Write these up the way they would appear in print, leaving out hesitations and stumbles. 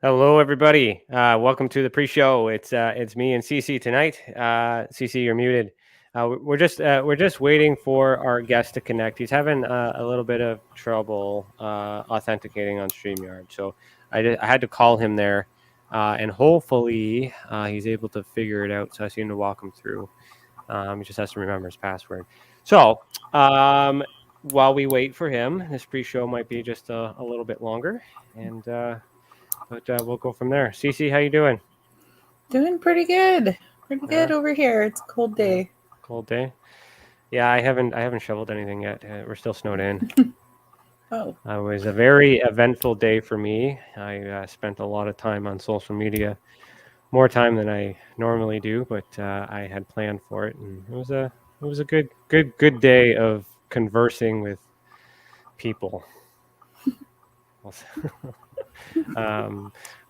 Hello, everybody. Welcome to the pre-show. It's me and Cece tonight. Cece, you're muted. We're just waiting for our guest to connect. He's having a little bit of trouble authenticating on StreamYard, so I had to call him there, and hopefully he's able to figure it out. So I seem to walk him through. He just has to remember his password. So while we wait for him, this pre-show might be just a little bit longer, and but we'll go from there. Cece, how you doing? Doing pretty good. Pretty good over here. It's a cold day. Cold day. Yeah, I haven't shoveled anything yet. We're still snowed in. Oh. It was a very eventful day for me. I spent a lot of time on social media, more time than I normally do, but I had planned for it, and it was a good day of conversing with people.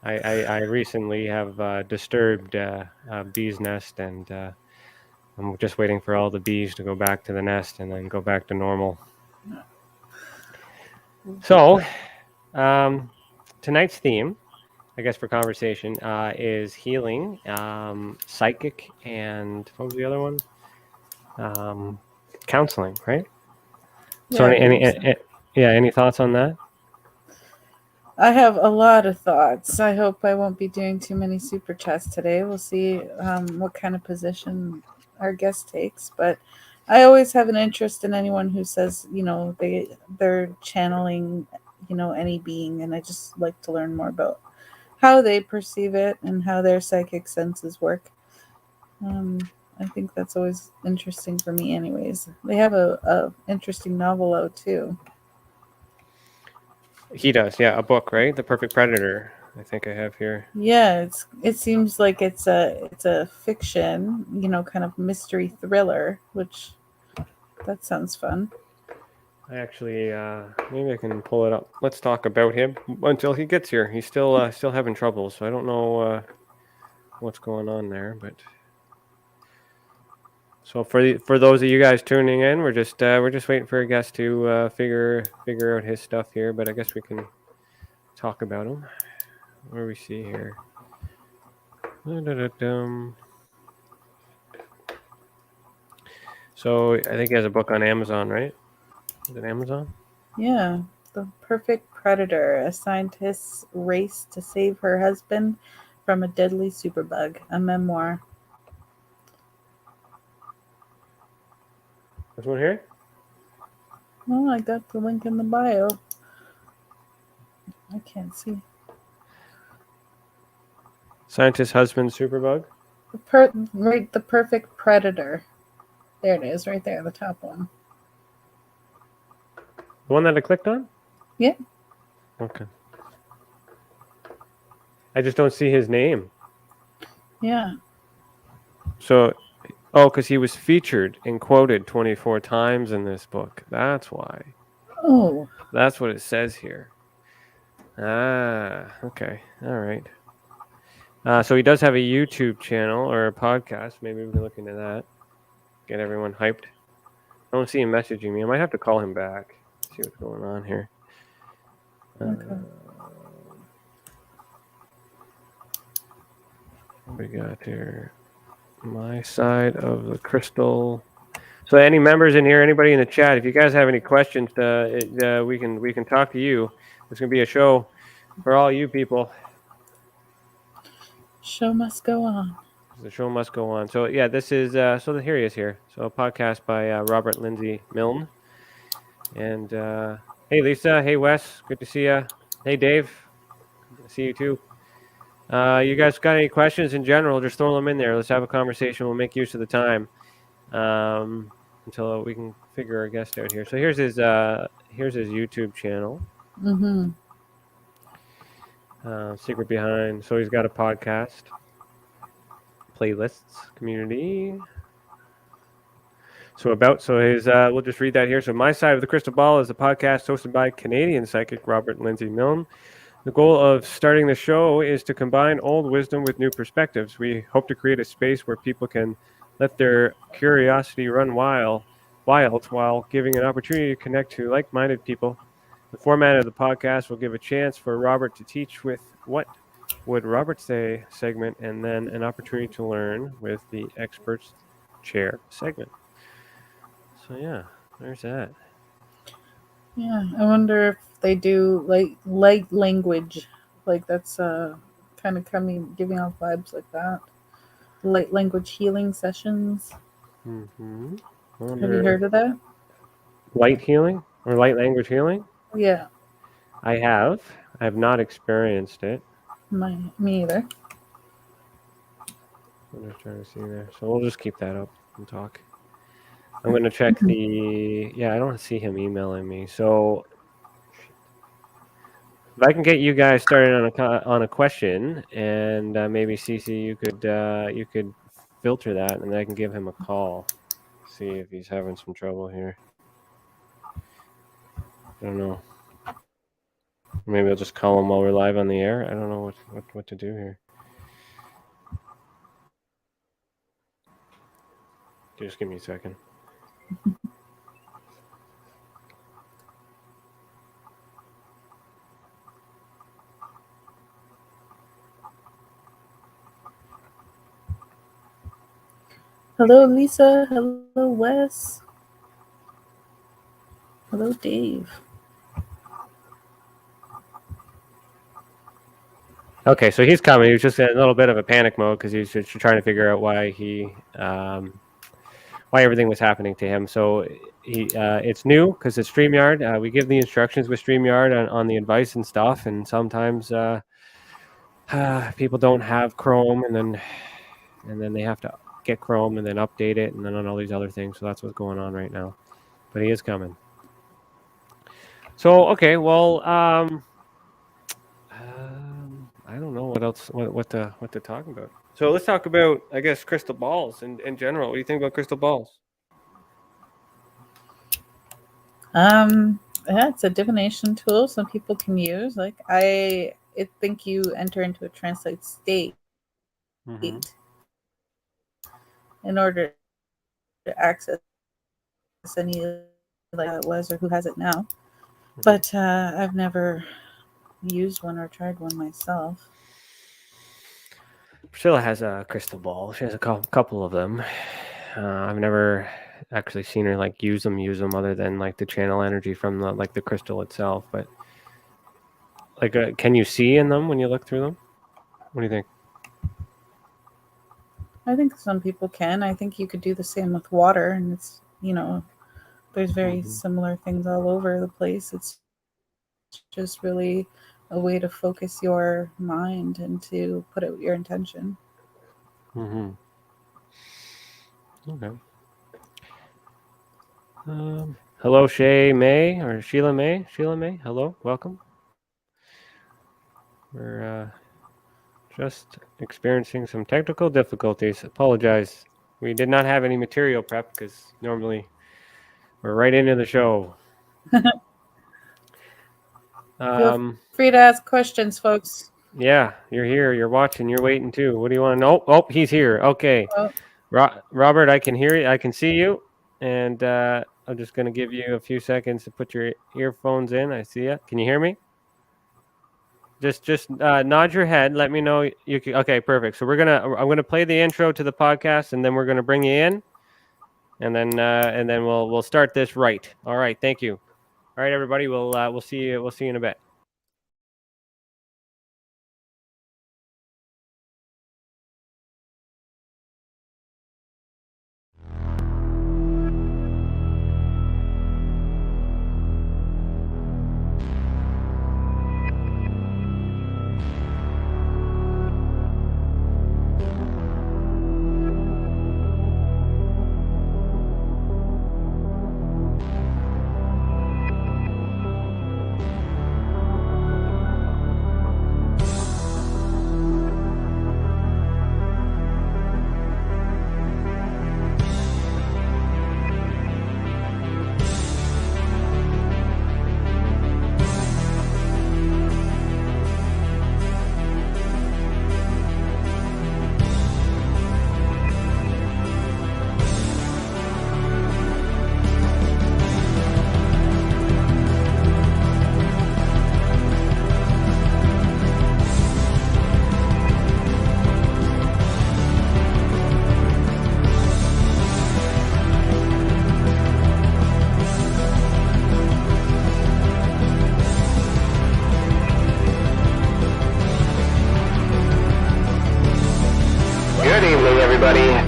I recently have disturbed a bee's nest, and I'm just waiting for all the bees to go back to the nest and then go back to normal. So tonight's theme, I guess, for conversation is healing, psychic, and what was the other one? Counseling, right? Yeah, so any thoughts on that? I have a lot of thoughts. I hope I won't be doing too many super chats today. We'll see what kind of position our guest takes. But I always have an interest in anyone who says, they're channeling, any being. And I just like to learn more about how they perceive it and how their psychic senses work. I think that's always interesting for me anyways. They have a interesting novel out too. He does, yeah, a book, right? The Perfect Predator, I think I have here. Yeah, it seems like it's a fiction, kind of mystery thriller, which that sounds fun. I actually maybe I can pull it up. Let's talk about him until he gets here. He's still having trouble, so I don't know what's going on there, but so for those of you guys tuning in, we're just waiting for a guest to figure out his stuff here. But I guess we can talk about him. What do we see here? So I think he has a book on Amazon, right? Is it Amazon? Yeah, The Perfect Predator: A Scientist's Race to Save Her Husband from a Deadly Superbug, a memoir. This one here? Oh, I got the link in the bio. I can't see. Scientist husband superbug? The Perfect Predator. There it is, right there, the top one. The one that I clicked on? Yeah. Okay. I just don't see his name. Yeah. So... Oh, because he was featured and quoted 24 times in this book. That's why. Oh. That's what it says here. Ah, okay. All right. So he does have a YouTube channel or a podcast. Maybe we can look into that. Get everyone hyped. I don't see him messaging me. I might have to call him back. See what's going on here. Okay. What we got here? My side of the crystal. So, any members in here, anybody in the chat, if you guys have any questions, we can talk to you. It's gonna be a show for all you people. Show must go on. The show must go on. So yeah, this is here he is here. So a podcast by Robert Lindsy Milne. And hey Lisa, hey Wes, good to see you. Hey Dave, good to see you too. You guys got any questions in general? Just throw them in there. Let's have a conversation. We'll make use of the time until we can figure our guest out here. So here's his YouTube channel. Mm-hmm. Secret behind. So he's got a podcast, playlists, community. So his we'll just read that here. So My Side of the Crystal Ball is a podcast hosted by Canadian psychic Robert Lindsy Milne. The goal of starting the show is to combine old wisdom with new perspectives. We hope to create a space where people can let their curiosity run wild while giving an opportunity to connect to like-minded people. The format of the podcast will give a chance for Robert to teach with What Would Robert Say segment, and then an opportunity to learn with the Experts Chair segment. So yeah, there's that. Yeah, I wonder if they do light language, like that's kind of giving off vibes like that. Light language healing sessions. Mm-hmm. Have you heard of that? Light healing or light language healing? Yeah. I have. I have not experienced it. Me either. I'm just trying to see there. So we'll just keep that up and talk. I'm going to check the... Yeah, I don't see him emailing me. So if I can get you guys started on a question, and maybe Cece, you could filter that, and I can give him a call. See if he's having some trouble here. I don't know. Maybe I'll just call him while we're live on the air. I don't know what to do here. Just give me a second. Hello, Lisa. Hello, Wes. Hello, Dave. Okay, so he's coming. He was just in a little bit of a panic mode because he's just trying to figure out why why everything was happening to him. So it's new because it's StreamYard. We give the instructions with StreamYard on the advice and stuff, and sometimes people don't have Chrome, and then they have to get Chrome and then update it, and then on all these other things. So that's what's going on right now. But he is coming. So okay, well, I don't know what else what to talk about. So let's talk about, I guess, crystal balls in general. What do you think about crystal balls? Yeah, it's a divination tool some people can use. Like I think you enter into a trance-like state in order to access any like it was or who has it now. But I've never used one or tried one myself. Priscilla has a crystal ball. She has a couple of them. I've never actually seen her like use them other than like to channel energy from the crystal itself. But like, can you see in them when you look through them? What do you think? I think some people can. I think you could do the same with water, and it's there's very similar things all over the place. It's just really a way to focus your mind and to put out your intention. Okay. Hello, Sheila May. Hello, welcome. We're just experiencing some technical difficulties. Apologize. We did not have any material prep because normally we're right into the show. Feel Um, free to ask questions, folks. yeah, you're here. You're watching. You're waiting too. What do you want to know? Oh, he's here. Okay, Oh, Robert, I can hear you. I can see you, and I'm just gonna give you a few seconds to put your earphones in. I see you. Can you hear me? Just nod your head. Let me know you can. Okay, perfect. So I'm gonna play the intro to the podcast, and then we're gonna bring you in, and then we'll start this right. All right. Thank you. All right, everybody. We'll see you. We'll see you in a bit.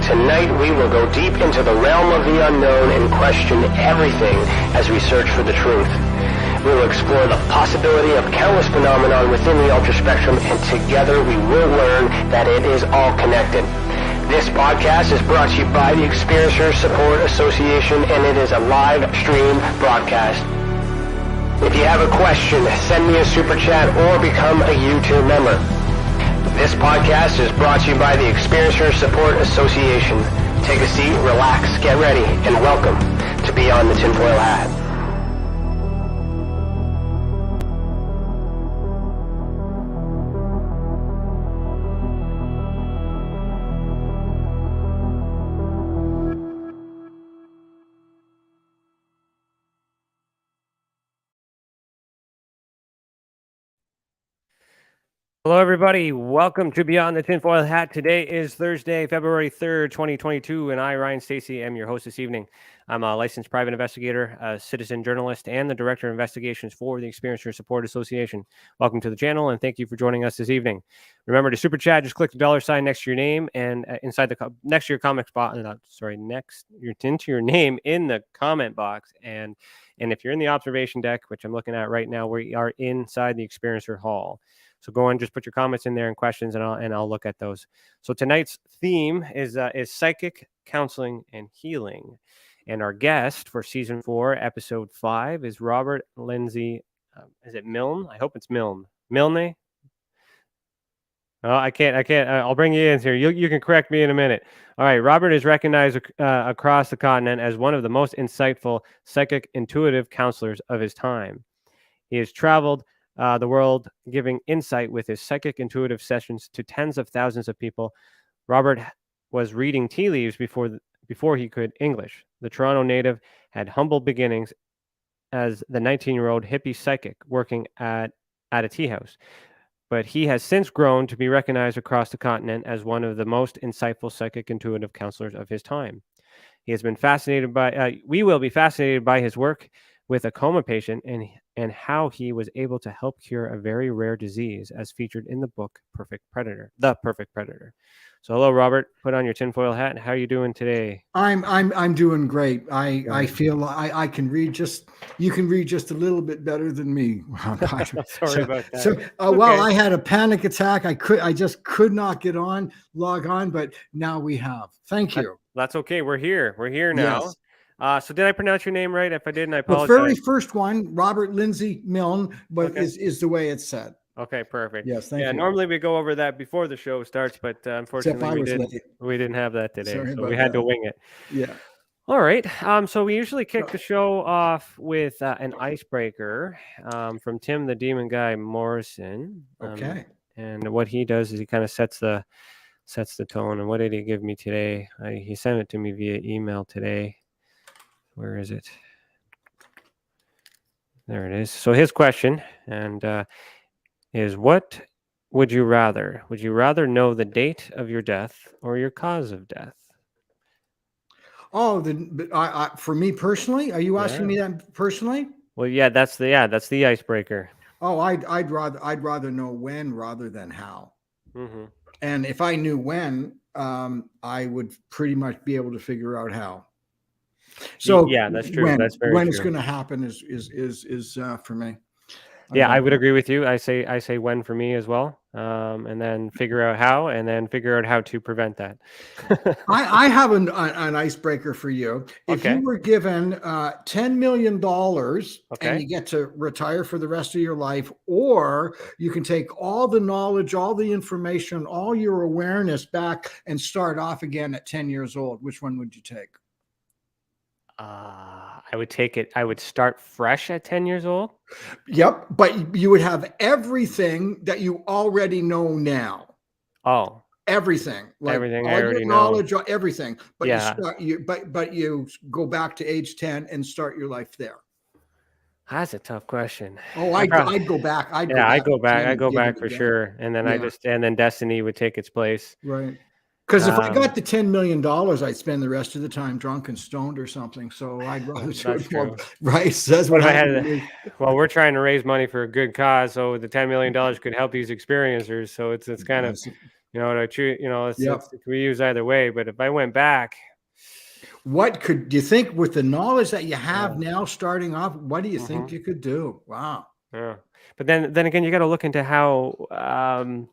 Tonight we will go deep into the realm of the unknown and question everything as we search for the truth. We will explore the possibility of countless phenomena within the ultra spectrum, and together we will learn that it is all connected. This podcast is brought to you by the Experiencer Support Association, and it is a live stream broadcast. If you have a question, send me a super chat or become a YouTube member. This podcast is brought to you by the Experiencer Support Association. Take a seat, relax, get ready, and welcome to Beyond the Tinfoil Hat. Hello, everybody. Welcome to Beyond the Tinfoil Hat. Today is Thursday, February 3rd, 2022, and I, Ryan Stacey, am your host this evening. I'm a licensed private investigator, a citizen journalist, and the director of investigations for the Experiencer Support Association. Welcome to the channel, and thank you for joining us this evening. Remember to super chat. Just click the $sign next to your name, and inside the next to your comment box. Into your name in the comment box, and if you're in the observation deck, which I'm looking at right now, we are inside the Experiencer Hall. So go and just put your comments in there and questions, and I'll look at those. So tonight's theme is psychic counseling and healing, and our guest for season 4, episode 5, is Robert Lindsey. Is it Milne? I hope it's Milne. Milne. Oh, I can't. I'll bring you in here. You can correct me in a minute. All right. Robert is recognized across the continent as one of the most insightful psychic intuitive counselors of his time. He has traveled the world, giving insight with his psychic intuitive sessions to tens of thousands of people. Robert was reading tea leaves before he could English. The Toronto native had humble beginnings as the 19-year-old hippie psychic working at a tea house. But he has since grown to be recognized across the continent as one of the most insightful psychic intuitive counselors of his time. He has been fascinated by, we will be fascinated by his work with a coma patient and how he was able to help cure a very rare disease as featured in the book The Perfect Predator. So hello, Robert. Put on your tinfoil hat. How are you doing today? I'm doing great. I feel I can read you can read just a little bit better than me. Sorry about that. So well, I had a panic attack. I just could not log on, but now we have. Thank you. That's okay. We're here now. Yes. So did I pronounce your name right? If I didn't, I apologize. The very first one, Robert Lindsey Milne, but Okay. is the way it's said. Okay, perfect. Yes, thank you. Normally we go over that before the show starts, but unfortunately we didn't have that today. Sorry so about we had that. to wing it. Yeah. All right. So we usually kick the show off with an icebreaker from Tim the Demon Guy Morrison. Okay. And what he does is he kind of sets the tone. And what did he give me today? He sent it to me via email today. Where is it? There it is. So his question is, what would you rather? Would you rather know the date of your death or your cause of death? Oh, for me personally, are you asking me that personally? Well, yeah, that's the icebreaker. Oh, I'd rather know when rather than how. Mm-hmm. And if I knew when, I would pretty much be able to figure out how. So yeah, that's true. That's very when true. it's going to happen is for me. Yeah, I would agree with you. I say when for me as well, and then figure out how, and then figure out how to prevent that. I have an icebreaker for you. If Okay. you were given $10 million Okay. and you get to retire for the rest of your life, or you can take all the knowledge, all the information, all your awareness back and start off again at 10 years old, which one would you take? I would take it. I would start fresh at 10 years old. Yep, but you would have everything that you already know now. Oh, everything, like everything all I your already knowledge, know. everything. But Yeah. but you go back to age 10 and start your life there. That's a tough question. Oh, I'd go back. I'd go back. I and go give back it for again. sure. And then Yeah. and then destiny would take its place. Right. Because if I got the $10 million, I'd spend the rest of the time drunk and stoned or something. So I'd rather do it more, right? So that's what happened. Well, we're trying to raise money for a good cause, so the $10 million could help these experiencers. So it's kind of, it can be used either way. But if I went back, what do you think with the knowledge that you have now starting off? What do you think you could do? Wow. Yeah. But then again, you got to look into how.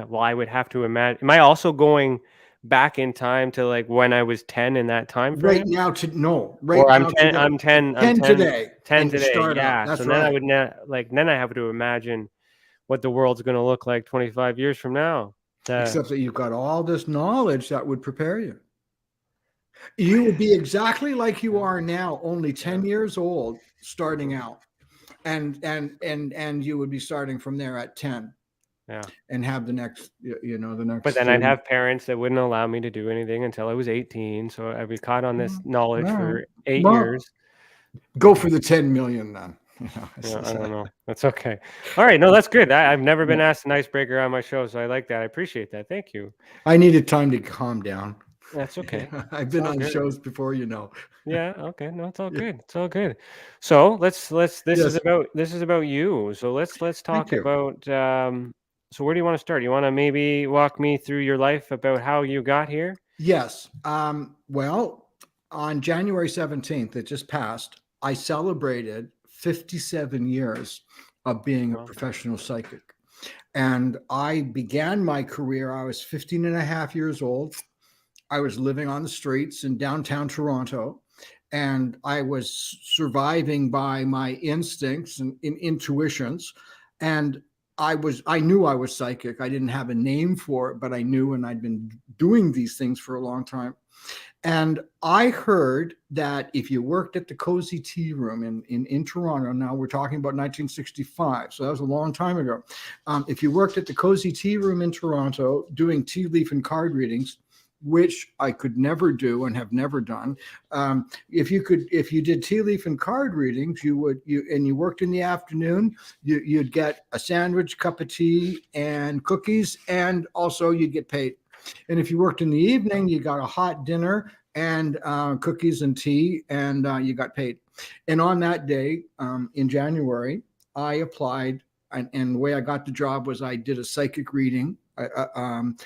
Well, I would have to imagine. Am I also going back in time to like when I was 10 in that time frame? Right now or I'm 10. I'm 10. I'm 10 today. 10 today. Yeah. That's so then I would then I have to imagine what the world's going to look like 25 years from now. Except that you've got all this knowledge that would prepare you. You would be exactly like you are now, only 10 years old, starting out, and you would be starting from there at 10. Yeah, and have the next, the next. But then I'd have parents that wouldn't allow me to do anything until I was 18. So I'd be caught on this knowledge for 8 years. Go for the 10 million then. I don't know. That's okay. All right. No, that's good. I've never been asked an icebreaker on my show, so I like that. I appreciate that. Thank you. I needed time to calm down. That's okay. I've been on shows before, Yeah. Okay. No, it's all good. It's all good. So this is about you. So let's talk about. So where do you want to start? You want to maybe walk me through your life about how you got here? Yes. Well, on January 17th, it just passed, I celebrated 57 years of being a professional psychic. And I began my career, I was 15 and a half years old. I was living on the streets in downtown Toronto, and I was surviving by my instincts and intuitions. And I knew I was psychic. I didn't have a name for it, but I knew, and I'd been doing these things for a long time. And I heard that if you worked at the Cozy Tea Room in Toronto, now we're talking about 1965, so that was a long time ago. If you worked at the Cozy Tea Room in Toronto doing tea leaf and card readings, which I could never do and have never done. If you did tea leaf and card readings, you worked in the afternoon, you'd get a sandwich, cup of tea, and cookies, and also you'd get paid. And if you worked in the evening, you got a hot dinner and cookies and tea, and you got paid. And on that day, in January, I applied, and the way I got the job was I did a psychic reading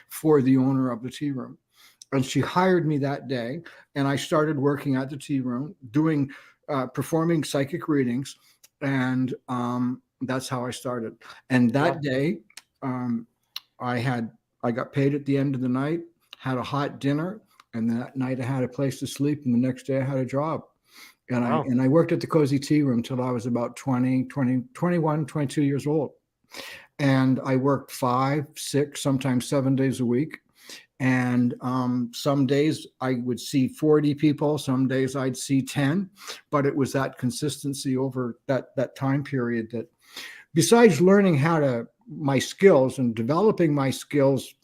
for the owner of the tea room. And she hired me that day, and I started working at the tea room, performing psychic readings, and that's how I started. And that day, I got paid at the end of the night, had a hot dinner, and that night I had a place to sleep, and the next day I had a job. And I worked at the Cozy Tea Room till I was about 21, 22 years old. And I worked 5, 6, sometimes 7 days a week. And some days I would see 40 people, some days I'd see 10, but it was that consistency over that time period that, besides learning my skills and developing my skills,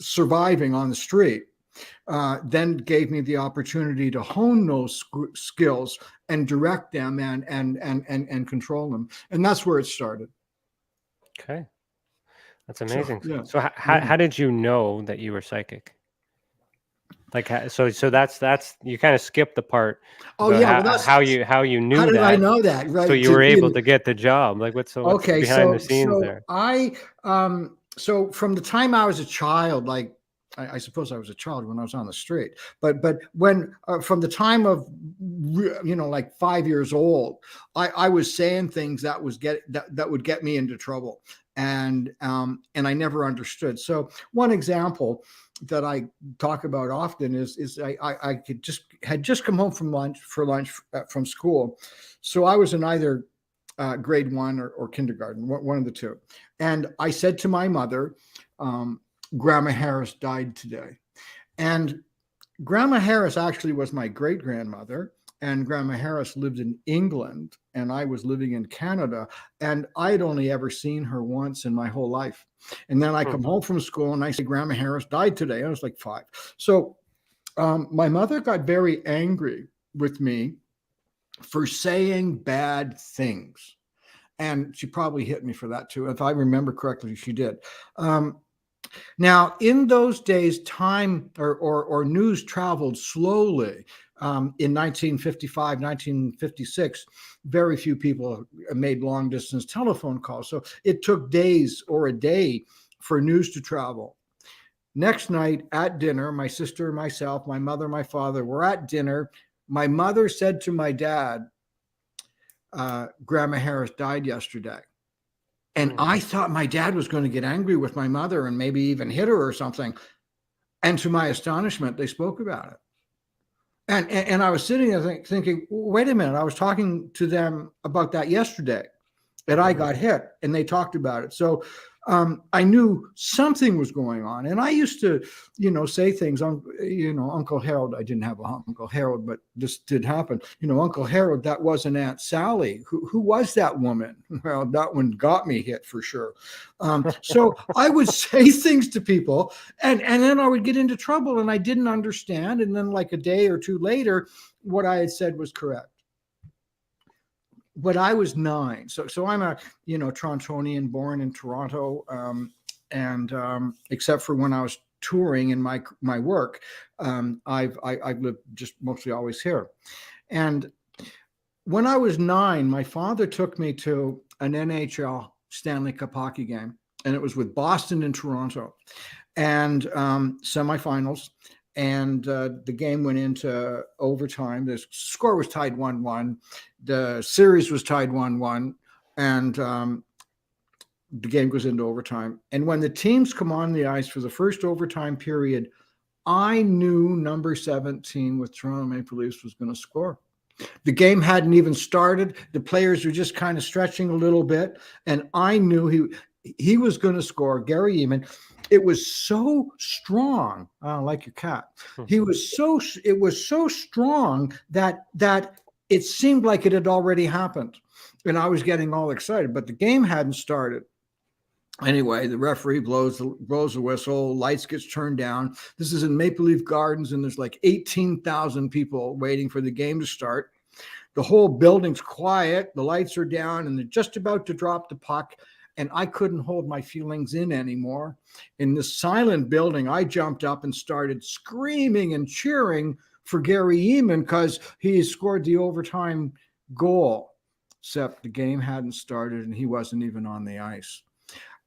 surviving on the street, then gave me the opportunity to hone those skills and direct them and control them. And that's where it started. Okay. That's amazing. So, yeah. So how did you know that you were psychic? Like, so that's you kind of skipped the part. Oh yeah, how you knew how did that. I know that? Right. So you were able to get the job. Like, what's behind the scenes there? So from the time I was a child, like I suppose I was a child when I was on the street, but when from the time of like 5 years old, I was saying things that would get me into trouble, and I never understood. So one example that I talk about often is I had just come home from lunch from school, so I was in either grade 1 or kindergarten, one of the two, and I said to my mother, Grandma Harris died today. And Grandma Harris actually was my great grandmother, and Grandma Harris lived in England and I was living in Canada, and I'd only ever seen her once in my whole life. And then I come home from school and I say, Grandma Harris died today. I was like 5. So my mother got very angry with me for saying bad things. And she probably hit me for that too. If I remember correctly, she did. Now, in those days, time or news traveled slowly. In 1955, 1956, very few people made long distance telephone calls. So it took days or a day for news to travel. Next night at dinner, my sister, myself, my mother, my father were at dinner. My mother said to my dad, Grandma Harris died yesterday. And I thought my dad was going to get angry with my mother and maybe even hit her or something. And to my astonishment, they spoke about it. And I was sitting there thinking, wait a minute, I was talking to them about that yesterday, that I got hit, and they talked about it. So I knew something was going on. And I used to, say things on, Uncle Harold, I didn't have an Uncle Harold, but this did happen. Uncle Harold, that wasn't Aunt Sally. Who was that woman? Well, that one got me hit for sure. So I would say things to people and then I would get into trouble and I didn't understand. And then like a day or two later, what I had said was correct. But I was 9. So I'm a, Torontonian, born in Toronto. And except for when I was touring in my work, I've lived just mostly always here. And when I was 9, my father took me to an NHL Stanley Cup hockey game, and it was with Boston and Toronto, and semifinals. And the game went into overtime. The score was tied 1-1. The series was tied 1-1. And the game goes into overtime. And when the teams come on the ice for the first overtime period, I knew number 17 with Toronto Maple Leafs was going to score. The game hadn't even started. The players were just kind of stretching a little bit. And I knew he was going to score. Gary Eman. It was so strong. I don't like your cat. It was so strong that it seemed like it had already happened. And I was getting all excited, but the game hadn't started. Anyway, the referee blows the whistle, lights gets turned down. This is in Maple Leaf Gardens, and there's like 18,000 people waiting for the game to start. The whole building's quiet, the lights are down, and they're just about to drop the puck. And I couldn't hold my feelings in anymore. In this silent building, I jumped up and started screaming and cheering for Gary Eman because he scored the overtime goal. Except the game hadn't started and he wasn't even on the ice.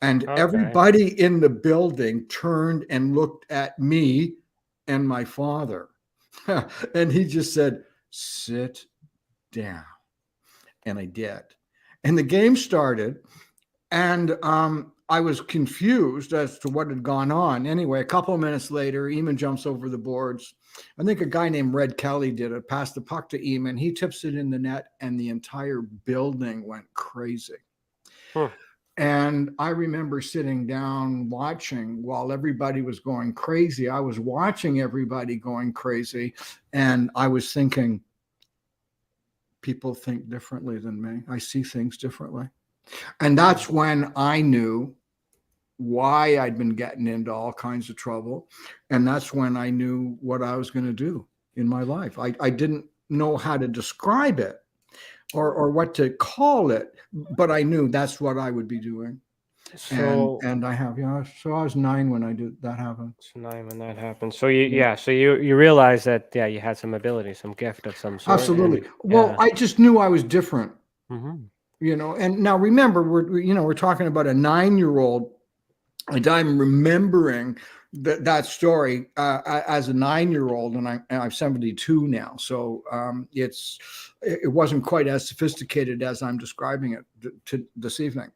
And everybody in the building turned and looked at me and my father. And he just said, sit down. And I did. And the game started. And I was confused as to what had gone on. Anyway, a couple of minutes later, Eman jumps over the boards. I think a guy named Red Kelly did it, passed the puck to Eman. He tips it in the net, and the entire building went crazy. And I remember sitting down watching while everybody was going crazy. I was watching everybody going crazy, and I was thinking, people think differently than me. I see things differently. And that's when I knew why I'd been getting into all kinds of trouble. And that's when I knew what I was going to do in my life. I didn't know how to describe it or what to call it, but I knew that's what I would be doing. So And I have, yeah. So I was 9 when I did that happen. it's 9 when that happened. So you realized that you had some ability, some gift of some sort. Absolutely. And, Well, I just knew I was different, Mhm. and now remember, we're talking about a 9-year-old, and I'm remembering that story as a 9-year-old, and I'm 72 now. So it wasn't quite as sophisticated as I'm describing it to this evening.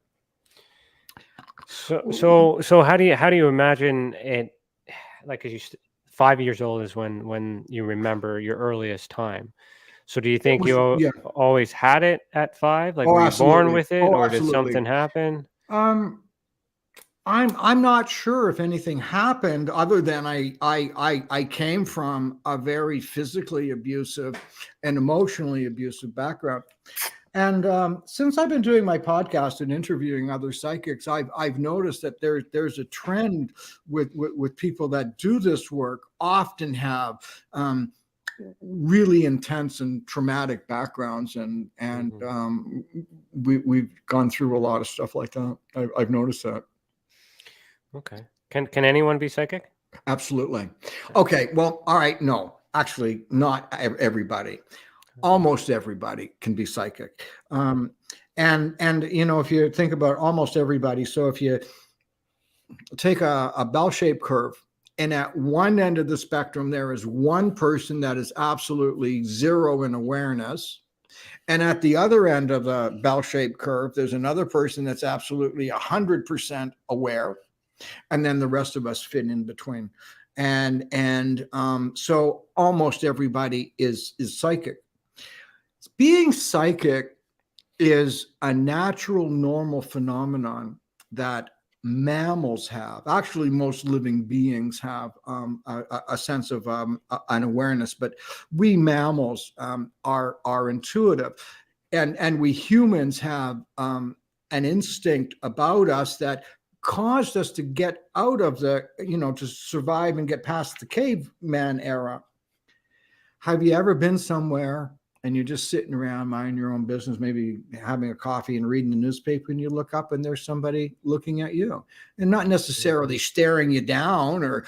So how do you imagine it? Like, 'cause 5 years old is when you remember your earliest time. So do you think you Yeah. always had it at 5? Like, Oh, were you born absolutely. with it, Oh, or did absolutely. something happen? I'm not sure if anything happened other than I came from a very physically abusive and emotionally abusive background. And since I've been doing my podcast and interviewing other psychics, I've noticed that there's a trend with people that do this work often have really intense and traumatic backgrounds, and we've gone through a lot of stuff like that. I've noticed that. Okay. Can anyone be psychic? Absolutely. Okay. Well, all right. No, actually, not everybody. Almost everybody can be psychic. And if you think about almost everybody, so if you take a bell-shaped curve, and at one end of the spectrum, there is one person that is absolutely zero in awareness. And at the other end of the bell-shaped curve, there's another person that's absolutely 100% aware. And then the rest of us fit in between. And so almost everybody is psychic. Being psychic is a natural, normal phenomenon that mammals have. Actually, most living beings have a sense of an awareness, but we mammals are intuitive, and we humans have an instinct about us that caused us to get out of to survive and get past the caveman era. Have you ever been somewhere and you're just sitting around minding your own business, maybe having a coffee and reading the newspaper, and you look up and there's somebody looking at you, and not necessarily staring you down or,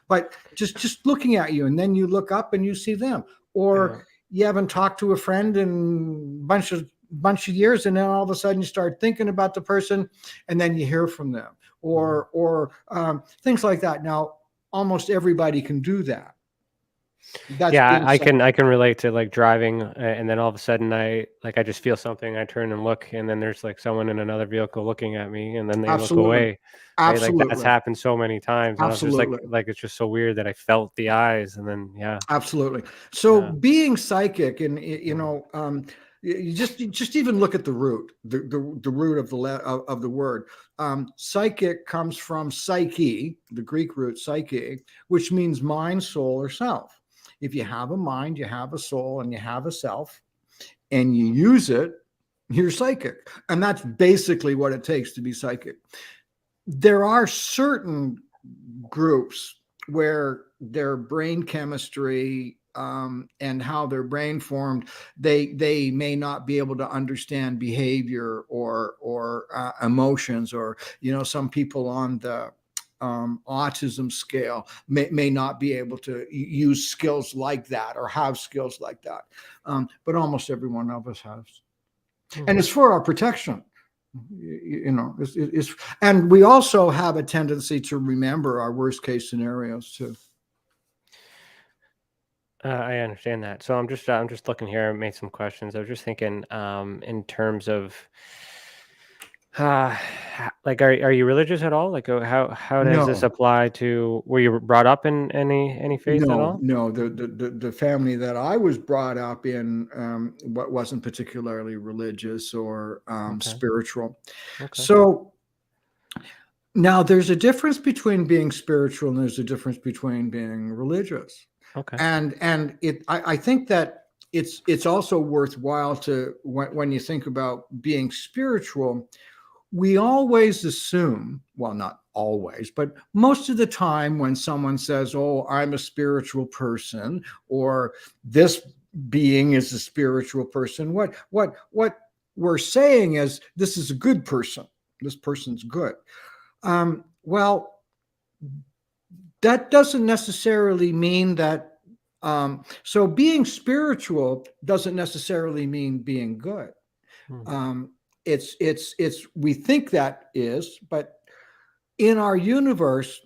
but just looking at you, and then you look up and you see them, or you haven't talked to a friend in a bunch of years, and then all of a sudden you start thinking about the person, and then you hear from them, or things like that. Now, almost everybody can do that. I can relate to like driving, and then all of a sudden I just feel something, I turn and look, and then there's like someone in another vehicle looking at me, and then they look away. Right? Absolutely. Like that's happened so many times. And I was just like it's just so weird that I felt the eyes, and then absolutely. So being psychic, and you just even look at the root, the root of the word. Psychic comes from psyche, the Greek root psyche, which means mind, soul, or self. If you have a mind, you have a soul, and you have a self, and you use it, you're psychic. And that's basically what it takes to be psychic. There are certain groups where their brain chemistry and how their brain formed, they may not be able to understand behavior or emotions, or some people on the autism scale may not be able to use skills like that or have skills like that, but almost every one of us has. And it's for our protection. And we also have a tendency to remember our worst case scenarios too. I understand that. So I'm just looking here. I made some questions. I was just thinking in terms of like, are you religious at all? Like, how does this No, apply to? Were you brought up in any faith at all? no. The family that I was brought up in wasn't particularly religious or Okay. spiritual. Okay. So now there's a difference between being spiritual and there's a difference between being religious. Okay. And I think that it's also worthwhile to when you think about being spiritual, we always assume, well, not always, but most of the time when someone says, oh, I'm a spiritual person, or this being is a spiritual person, what we're saying is this is a good person. This person's good. Well, that doesn't necessarily mean that. So being spiritual doesn't necessarily mean being good. It's we think that is, but in our universe,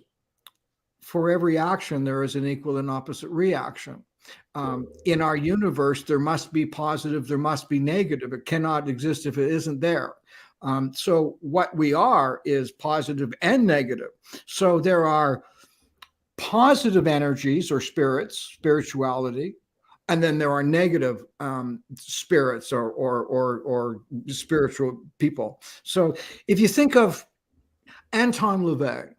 for every action, there is an equal and opposite reaction. In our universe, there must be positive, there must be negative. It cannot exist if it isn't there. So what we are is positive and negative. So there are positive energies or spirits, spirituality, and then there are negative spirits or spiritual people. So if you think of Anton LaVey,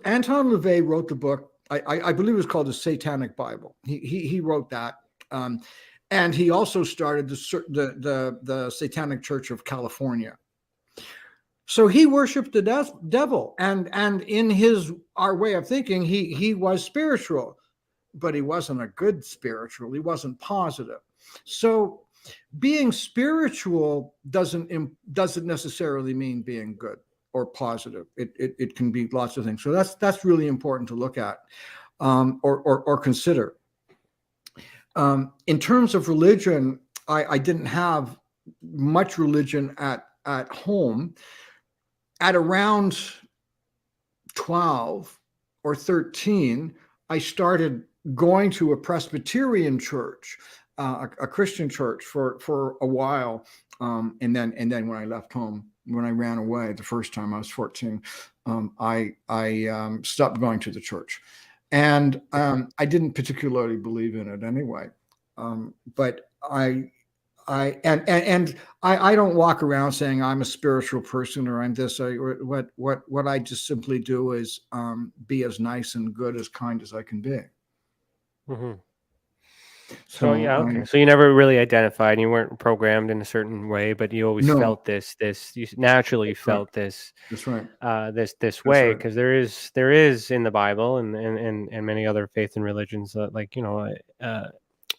Anton LaVey wrote the book. I believe it was called the Satanic Bible. He wrote that, and he also started the Satanic Church of California. So he worshipped the devil, and in our way of thinking, he was spiritual, but he wasn't a good spiritual. He wasn't positive. So being spiritual doesn't necessarily mean being good or positive. It can be lots of things. So that's really important to look at or consider. In terms of religion, I didn't have much religion at home. At around 12 or 13, I started going to a Presbyterian church, a Christian church for a while. And then when I left home, when I ran away the first time I was 14, I stopped going to the church. And I didn't particularly believe in it anyway. But I don't walk around saying I'm a spiritual person or I'm this. What I just simply do is be as nice and good, as kind as I can be. Mm-hmm. So yeah, okay. So you never really identified, and you weren't programmed in a certain way, but you always felt this. You naturally felt this. That's right. This way, because there is in the Bible and many other faith and religions, like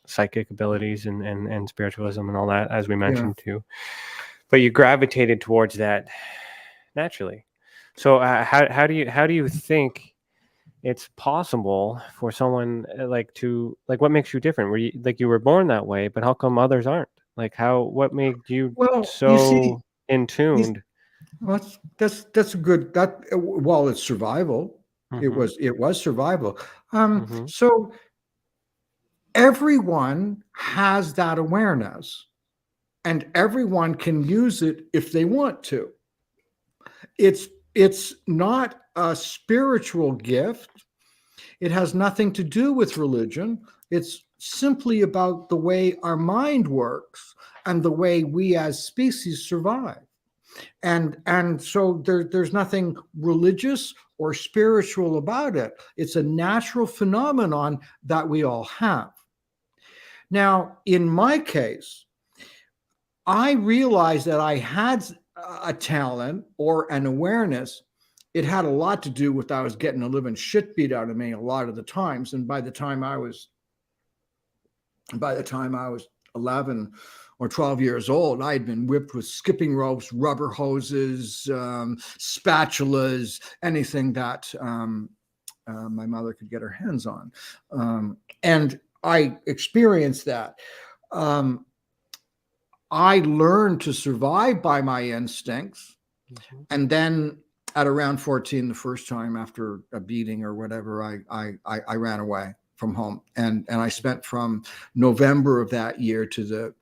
psychic abilities and spiritualism and all that, as we mentioned too. But you gravitated towards that naturally. So how do you think it's possible for someone what makes you different? Were you were born that way, but how come others aren't? What made you in tuned? Well, that's a good it's survival. Mm-hmm. It was survival. Mm-hmm. So everyone has that awareness, and everyone can use it if they want to. It's not a spiritual gift. It has nothing to do with religion. It's simply about the way our mind works and the way we as species survive. And so there's nothing religious or spiritual about it. It's a natural phenomenon that we all have. Now, in my case, I realized that I had a talent or an awareness. It had a lot to do with I was getting a living shit beat out of me a lot of the times. And by the time I was 11 or 12 years old, I had been whipped with skipping ropes, rubber hoses, spatulas, anything that my mother could get her hands on. And I experienced that. I learned to survive by my instincts. Mm-hmm. And then at around 14, the first time after a beating or whatever, I ran away. from home, and I spent from November of that year to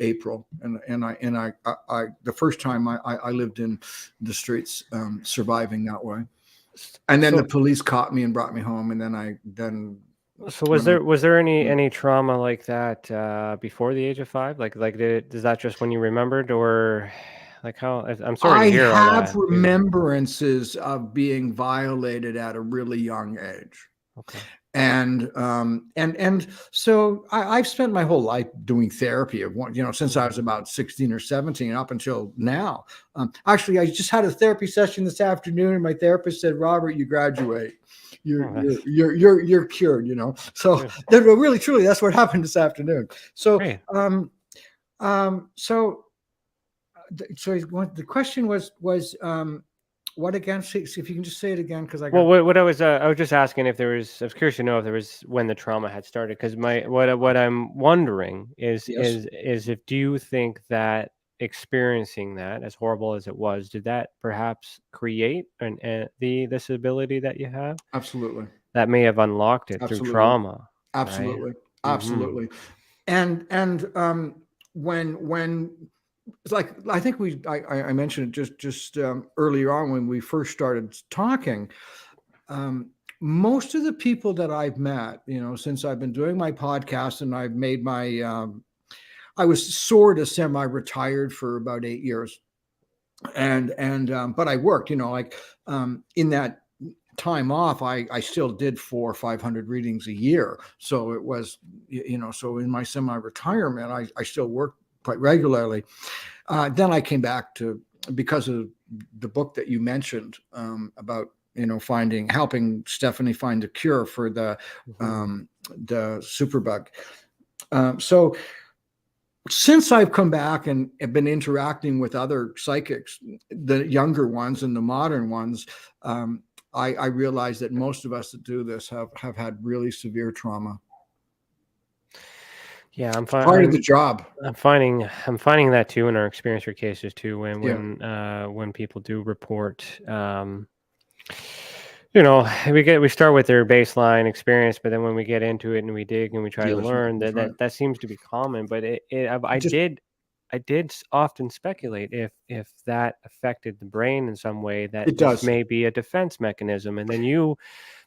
April, and I the first time I lived in the streets, surviving that way, and then the police caught me and brought me home, and then. So was there any trauma like that before the age of 5? Like is that just when you remembered, or like how? I'm sorry to hear all that. I have remembrances of being violated at a really young age. Okay. And so I've spent my whole life doing therapy since I was about 16 or 17 up until now. Actually, I just had a therapy session this afternoon, and my therapist said, "Robert, you graduate. You're cured." So really, truly, that's what happened this afternoon. So, the question was what again? See if you can just say it again, because I was just asking if I was curious to know if there was when the trauma had started, because what I'm wondering is if do you think that experiencing that, as horrible as it was, did that perhaps create the disability that you have? Absolutely. That may have unlocked it through trauma. Absolutely. Right? Absolutely. And when it's like, I think I mentioned it just earlier on when we first started talking. Most of the people that I've met, since I've been doing my podcast, and I've made my, I was sort of semi-retired for about 8 years, but I worked, in that time off, I still did 400 or 500 readings a year. So it was, so in my semi-retirement, I still worked quite regularly. Then I came back because of the book that you mentioned, about helping Stephanie find a cure for the superbug. So since I've come back and have been interacting with other psychics, the younger ones and the modern ones, I realize that most of us that do this have had really severe trauma. Yeah, part of the job. I'm finding that too in our experience or cases too, when people do report, we start with their baseline experience, but then when we get into it and we dig and we try to learn, that seems to be common. But I did often speculate if that affected the brain in some way, that this may be a defense mechanism. And then you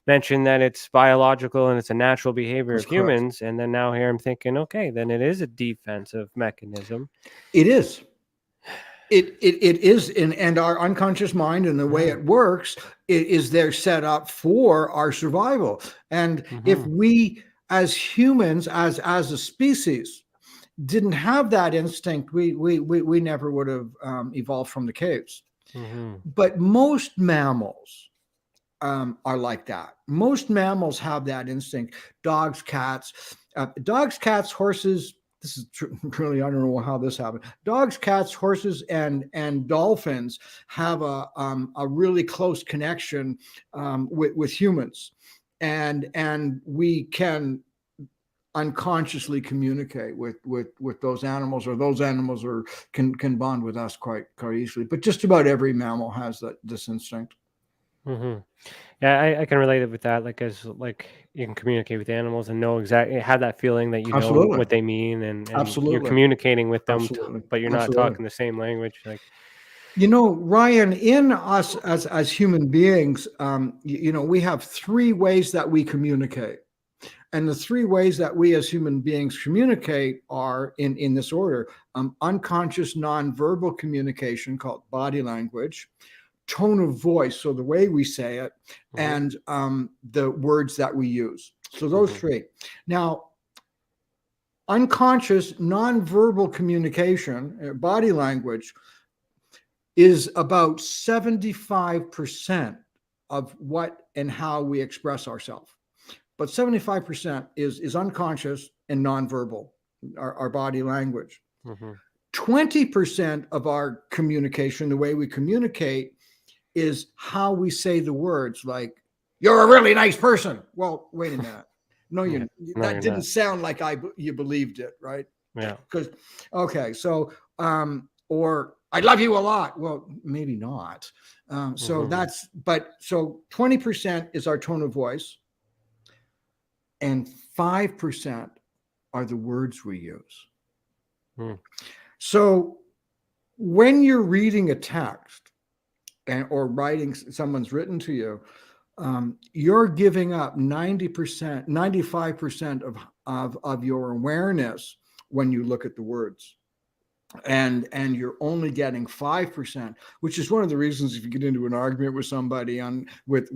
mentioned that it's biological and it's a natural behavior of humans. And then now here I'm thinking, okay, then it is a defensive mechanism. It is. It is, and our unconscious mind and the way it works is they're set up for our survival. And if we, as humans, as a species, didn't have that instinct, we never would have evolved from the caves. But most mammals are like that. Most mammals have that instinct. Dogs, cats, horses. This is really, I don't know how this happened. Dogs, cats, horses, and dolphins have a really close connection with humans, and we can unconsciously communicate with those animals, or those animals can bond with us quite easily. But just about every mammal has this instinct. Yeah, I can relate it with that. Like you can communicate with animals and know exactly, have that feeling that you know what they mean, and you're communicating with them, but you're not talking the same language. Like, Ryan, in us as human beings, we have 3 ways that we communicate. And the 3 ways that we as human beings communicate are in this order: unconscious nonverbal communication, called body language; tone of voice, so the way we say it; and the words that we use. So those 3. Now, unconscious nonverbal communication, body language, is about 75% of what and how we express ourselves. But 75% is unconscious and nonverbal, our body language. 20% of our communication, the way we communicate, is how we say the words, like, "You're a really nice person." Well, wait a minute. No, that didn't sound like you believed it, right? Yeah. So, or "I love you a lot." Well, maybe not. So 20% is our tone of voice. and 5% are the words we use. So when you're reading a text or writing, someone's written to you, you're giving up 90%, 95% of your awareness when you look at the words. And you're only getting 5%, which is one of the reasons if you get into an argument with somebody with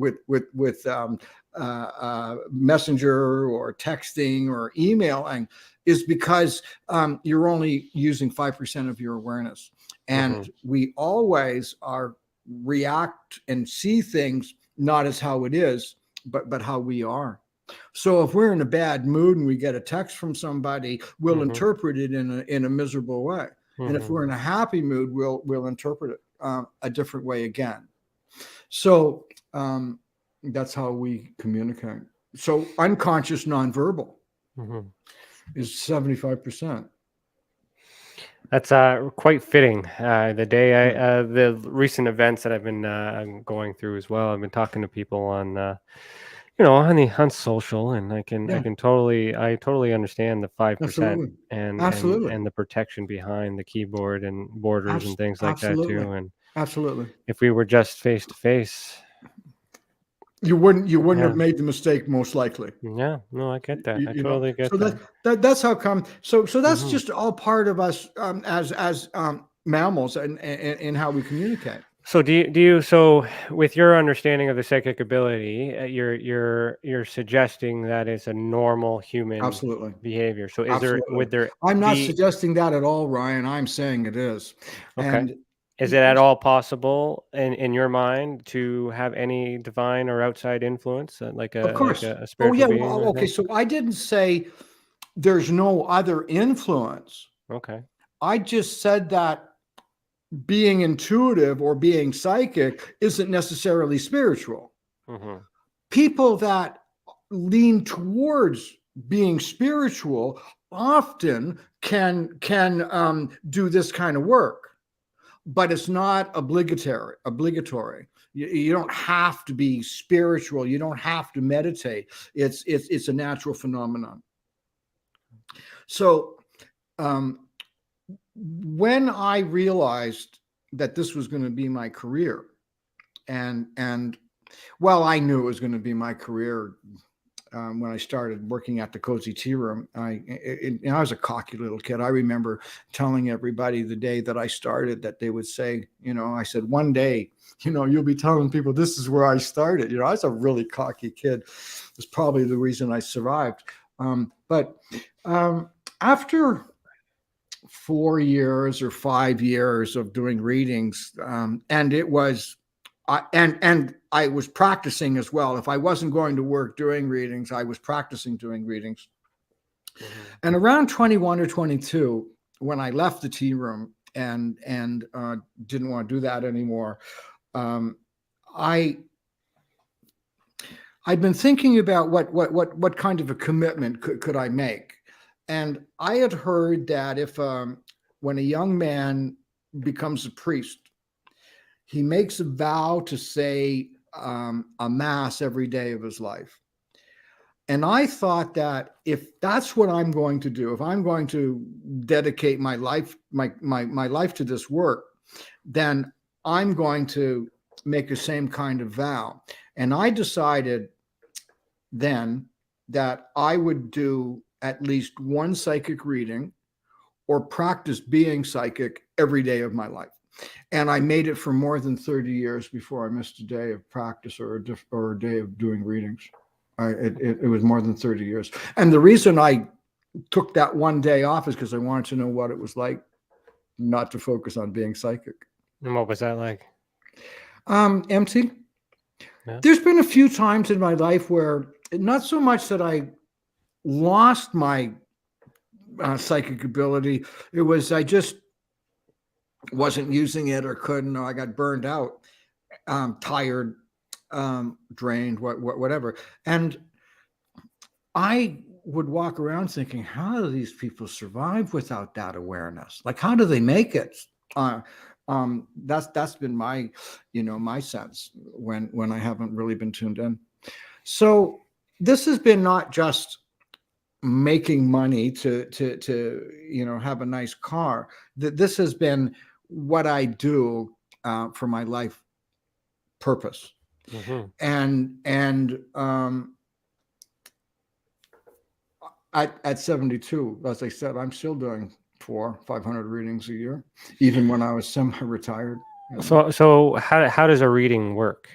messenger or texting or emailing, is because you're only using 5% of your awareness. And we always react and see things not as how it is, but how we are. So if we're in a bad mood and we get a text from somebody, we'll interpret it in a miserable way. And if we're in a happy mood, we'll interpret it a different way again. So that's how we communicate. So unconscious nonverbal is 75%. That's quite fitting. The recent events that I've been going through as well. I've been talking to people on on social, and I totally understand the 5% and the protection behind the keyboard and borders and things like that too. And if we were just face to face, you wouldn't have made the mistake, most likely. Yeah, no, I get that. I totally get that. That's how come. So that's just all part of us as mammals and how we communicate. So do you so with your understanding of the psychic ability, you're suggesting that it's a normal human behavior. So I'm not suggesting that at all, Ryan. I'm saying it is. Okay. And is it at all possible in your mind to have any divine or outside influence, like a spiritual being? Well, okay. So I didn't say there's no other influence. Okay. I just said that being intuitive or being psychic isn't necessarily spiritual. People that lean towards being spiritual often can do this kind of work, but it's not obligatory. You don't have to be spiritual. You don't have to meditate. It's a natural phenomenon. So when I realized that this was going to be my career, and I knew it was going to be my career when I started working at the Cozy Tea Room. I was a cocky little kid. I remember telling everybody the day that I started that they would say, I said, one day, you'll be telling people this is where I started. I was a really cocky kid. It's probably the reason I survived. But after 4 years or 5 years of doing readings, and it was, and I was practicing as well. If I wasn't going to work doing readings, I was practicing doing readings. And around 21 or 22, when I left the tea room and didn't want to do that anymore, I'd been thinking about what kind of a commitment could I make. And I had heard that when a young man becomes a priest, he makes a vow to say a mass every day of his life. And I thought that if that's what I'm going to do, if I'm going to dedicate my life, my life to this work, then I'm going to make the same kind of vow. And I decided then that I would do at least one psychic reading or practice being psychic every day of my life. And I made it for more than 30 years before I missed a day of practice or a day of doing readings. It was more than 30 years. And the reason I took that one day off is because I wanted to know what it was like not to focus on being psychic. And what was that like? Empty. Yeah. There's been a few times in my life where not so much that I lost my psychic ability. It was I just wasn't using it or couldn't, or I got burned out, tired, drained, whatever. And I would walk around thinking, how do these people survive without that awareness? Like, how do they make it? That's been my, my sense when I haven't really been tuned in. So this has been not just making money to have a nice car. This has been what I do for my life purpose. And at 72, as I said, I'm still doing 400-500 readings a year, even when I was semi-retired. So how does a reading work?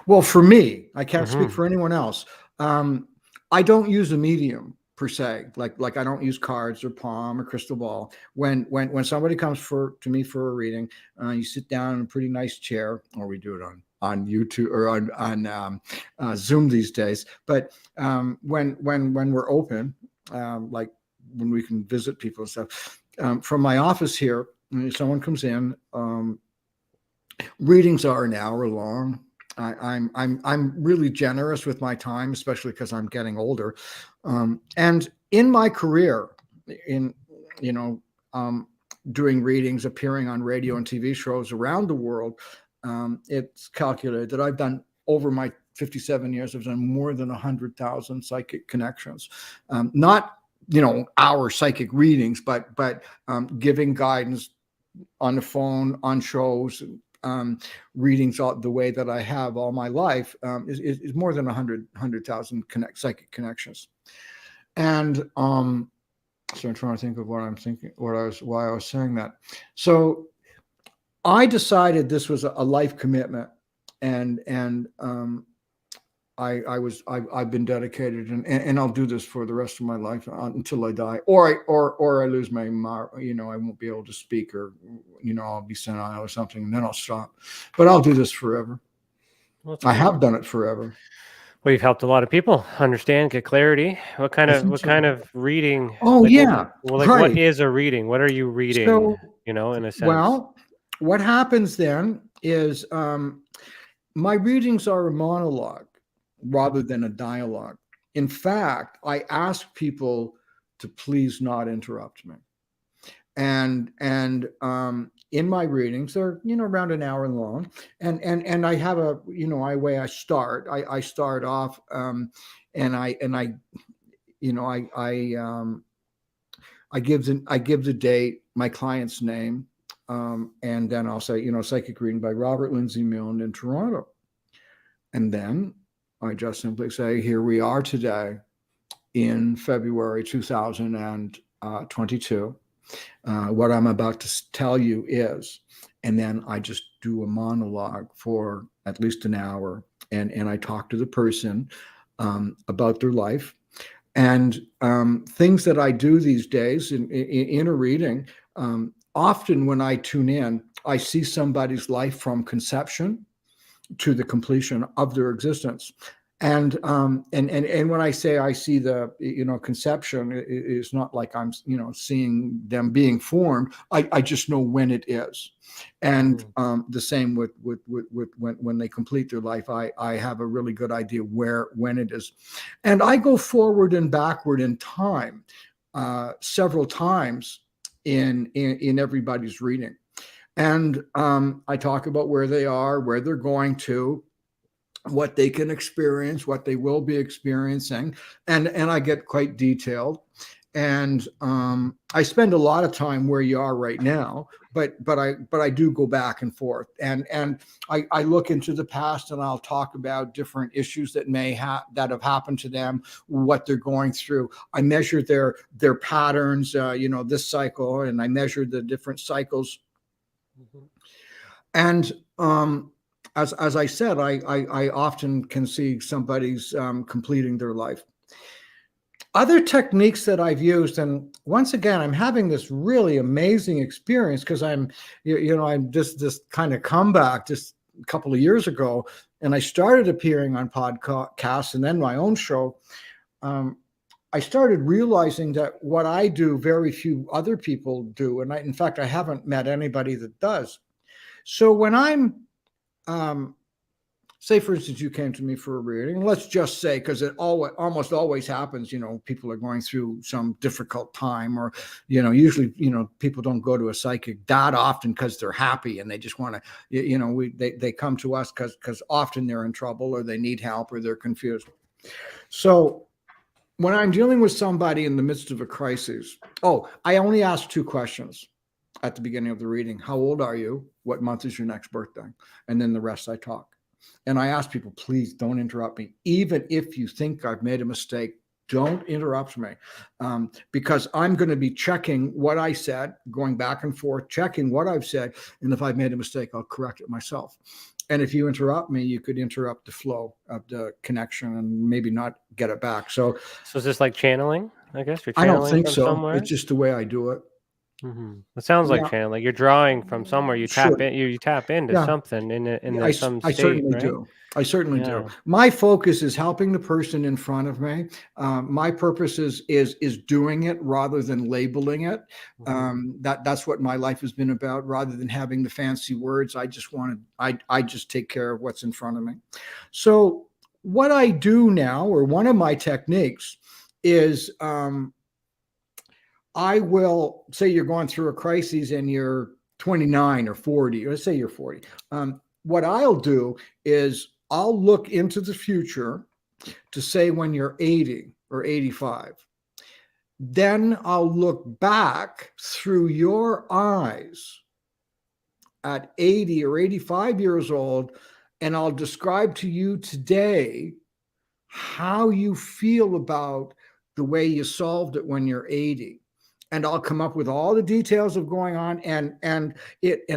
Well, for me, I can't speak for anyone else. I don't use a medium per se, like I don't use cards or palm or crystal ball. When somebody comes to me for a reading, you sit down in a pretty nice chair, or we do it on YouTube or on Zoom these days. But when we're open, like when we can visit people and stuff, from my office here, someone comes in. Readings are an hour long. I'm really generous with my time, especially because I'm getting older. And in my career, doing readings, appearing on radio and TV shows around the world, it's calculated that I've done, over my 57 years, I've done more than 100,000 psychic connections. Not our psychic readings, but giving guidance on the phone, on shows. Readings the way that I have all my life is more than 100,000 psychic connections. And so I'm trying to think of what I'm thinking, why I was saying that. So I decided this was a life commitment, and I've been dedicated, and I'll do this for the rest of my life until I die, or I lose my, I won't be able to speak, or I'll be sent out or something, and then I'll stop. But I'll do this forever. I have done it forever. Well, you've helped a lot of people understand, get clarity. What kind of reading? Oh, yeah. What is a reading? What are you reading? So, in a sense. Well, what happens then is my readings are a monologue rather than a dialogue. In fact, I ask people to please not interrupt me. And in my readings, they're around an hour long, and I have a I start. I start off, and I give the date, my client's name, and then I'll say psychic reading by Robert Lindsy Milne in Toronto, and then I just simply say, here we are today in February 2022. What I'm about to tell you is, and then I just do a monologue for at least an hour, and I talk to the person about their life, and things that I do these days in a reading. Often when I tune in, I see somebody's life from conception to the completion of their existence. And when I say I see the conception, it's not like I'm seeing them being formed. I just know when it is, and the same with when they complete their life. I have a really good idea when it is, and I go forward and backward in time several times in everybody's reading, and I talk about where they are, where they're going to, what they can experience, what they will be experiencing, and I get quite detailed, and I spend a lot of time where you are right now, but I do go back and forth, and I look into the past, and I'll talk about different issues that that have happened to them, what they're going through. I measure their patterns, this cycle, and I measure the different cycles, and as I said, I often can see somebody's completing their life. Other techniques that I've used, and once again, I'm having this really amazing experience because I'm just this kind of comeback just a couple of years ago, and I started appearing on podcasts and then my own show. I started realizing that what I do, very few other people do, and in fact, I haven't met anybody that does. So when I'm say, for instance, you came to me for a reading. Let's just say, because it almost always happens, people are going through some difficult time, or, usually, people don't go to a psychic that often because they're happy and they just want to, they come to us because often they're in trouble, or they need help, or they're confused. So when I'm dealing with somebody in the midst of a crisis, I only ask 2 questions at the beginning of the reading. How old are you? What month is your next birthday? And then the rest I talk. And I ask people, please don't interrupt me. Even if you think I've made a mistake, don't interrupt me, because I'm going to be checking what I said, going back and forth, checking what I've said. And if I've made a mistake, I'll correct it myself. And if you interrupt me, you could interrupt the flow of the connection and maybe not get it back. So is this like channeling? I guess you're I don't channeling think from so. somewhere. It's just the way I do it. It sounds like Yeah, channeling. You're drawing from somewhere. You sure. tap in. You tap into Yeah. something in I some I state, certainly right? do. I certainly do. Yeah. My focus is helping the person in front of me. My purpose is doing it rather than labeling it. That's what my life has been about. Rather than having the fancy words, I just take care of what's in front of me. So what I do now, or one of my techniques, is I will say you're going through a crisis and you're 29 or 40. Let's say you're 40. What I'll do is I'll look into the future to say when you're 80 or 85. Then I'll look back through your eyes at 80 or 85 years old, and I'll describe to you today how you feel about the way you solved it when you're 80. And I'll come up with all the details of going on, and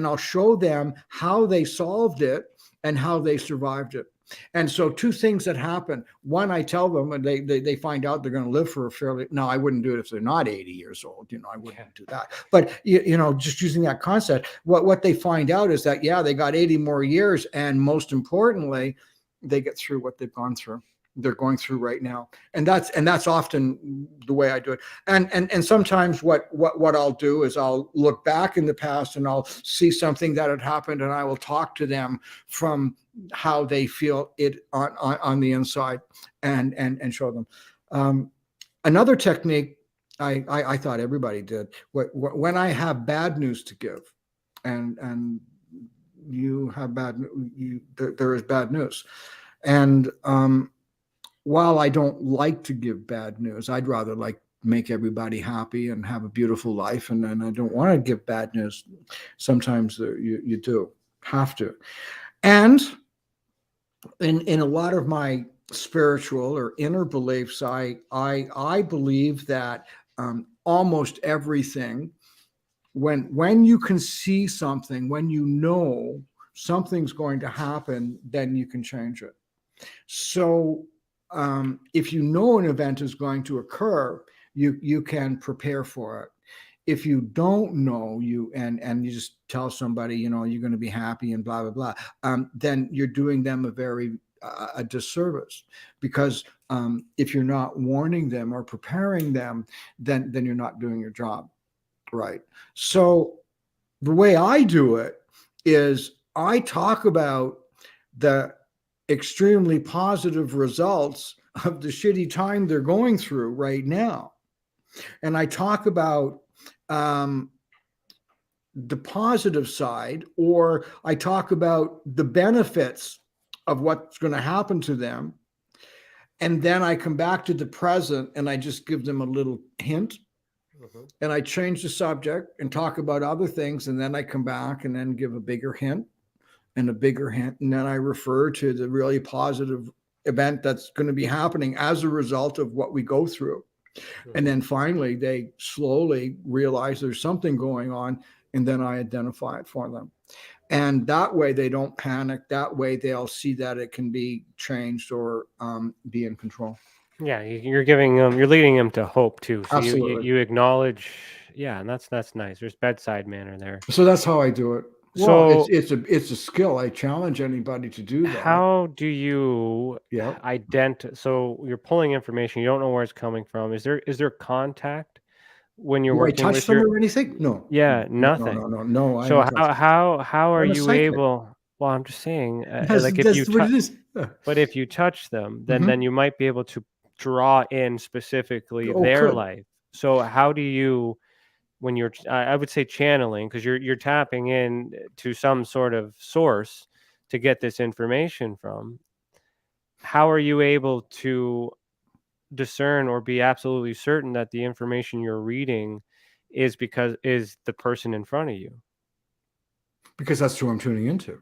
I'll show them how they solved it and how they survived it. And so 2 things that happen. One, I tell them, and they find out they're going to live for a fairly. No, I wouldn't do it if they're not 80 years old. I wouldn't do that. But just using that concept, what they find out is that they got 80 more years, and most importantly, they get through what they've gone through. They're going through right now, and that's often the way I do it. And sometimes what I'll do is I'll look back in the past and I'll see something that had happened, and I will talk to them from how they feel it on the inside, and show them. Another technique I thought everybody did, when I have bad news to give, and you have there is bad news, and while I don't like to give bad news, I'd rather make everybody happy and have a beautiful life. And I don't want to give bad news. Sometimes you do have to. And in a lot of my spiritual or inner beliefs, I believe that almost everything, when you can see something, when you know something's going to happen, then you can change it. So if you know an event is going to occur, you can prepare for it. If you don't know, and you just tell somebody, you're going to be happy and blah, blah, blah, then you're doing them a disservice, because if you're not warning them or preparing them, then you're not doing your job right. So the way I do it is I talk about the extremely positive results of the shitty time they're going through right now. And I talk about the positive side, or I talk about the benefits of what's going to happen to them. And then I come back to the present and I just give them a little hint. And I change the subject and talk about other things. And then I come back and then give a bigger hint and a bigger hint. And then I refer to the really positive event that's going to be happening as a result of what we go through. And then finally, they slowly realize there's something going on. And then I identify it for them. And that way they don't panic. That way they'll see that it can be changed or be in control. Yeah, you're giving them, you're leading them to hope too. So Absolutely. you acknowledge, and that's nice. There's bedside manner there. So that's how I do it. Well, so it's a skill. I challenge anybody to do that. How do you identify? So you're pulling information. You don't know where it's coming from. Is there contact when you're working? I touch them or anything? No. Yeah, nothing. No. So how are you able? Well, I'm just saying, like if you but if you touch them, then you might be able to draw in specifically their life. So how do you? When you're, I would say channeling, because you're tapping in to some sort of source to get this information from. how are you able to discern or be absolutely certain that the information you're reading is the person in front of you? Because that's who I'm tuning into.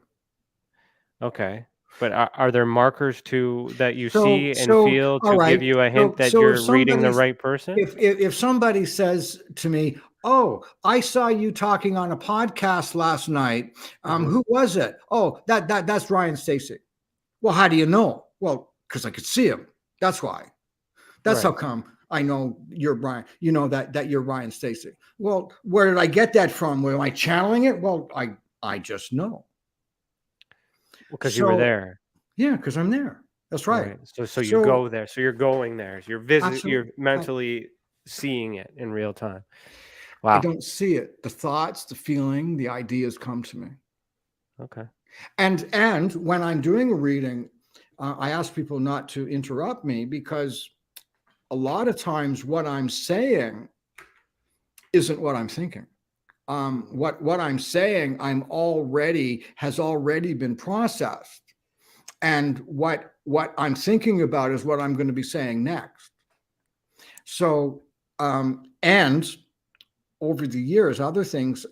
Okay. But are there markers that you see and feel to give you a hint that you're reading the right person? If somebody says to me, "Oh, I saw you talking on a podcast last night. Who was it? Oh, that's Ryan Stacey." Well, how do you know? Well, because I could see him. That's why. That's how come I know you're Ryan. You know that you're Ryan Stacey. Well, where did I get that from? Where am I channeling it? Well, I just know. Because you were there. Yeah, because I'm there. That's right. So you go there. So you're going there. So you're mentally seeing it in real time. Wow. I don't see it. The thoughts, the feeling, the ideas come to me. Okay. And when I'm doing a reading, I ask people not to interrupt me, because a lot of times what I'm saying isn't what I'm thinking. What I'm saying has already been processed, and what I'm thinking about is what I'm going to be saying next. So and over the years, other things.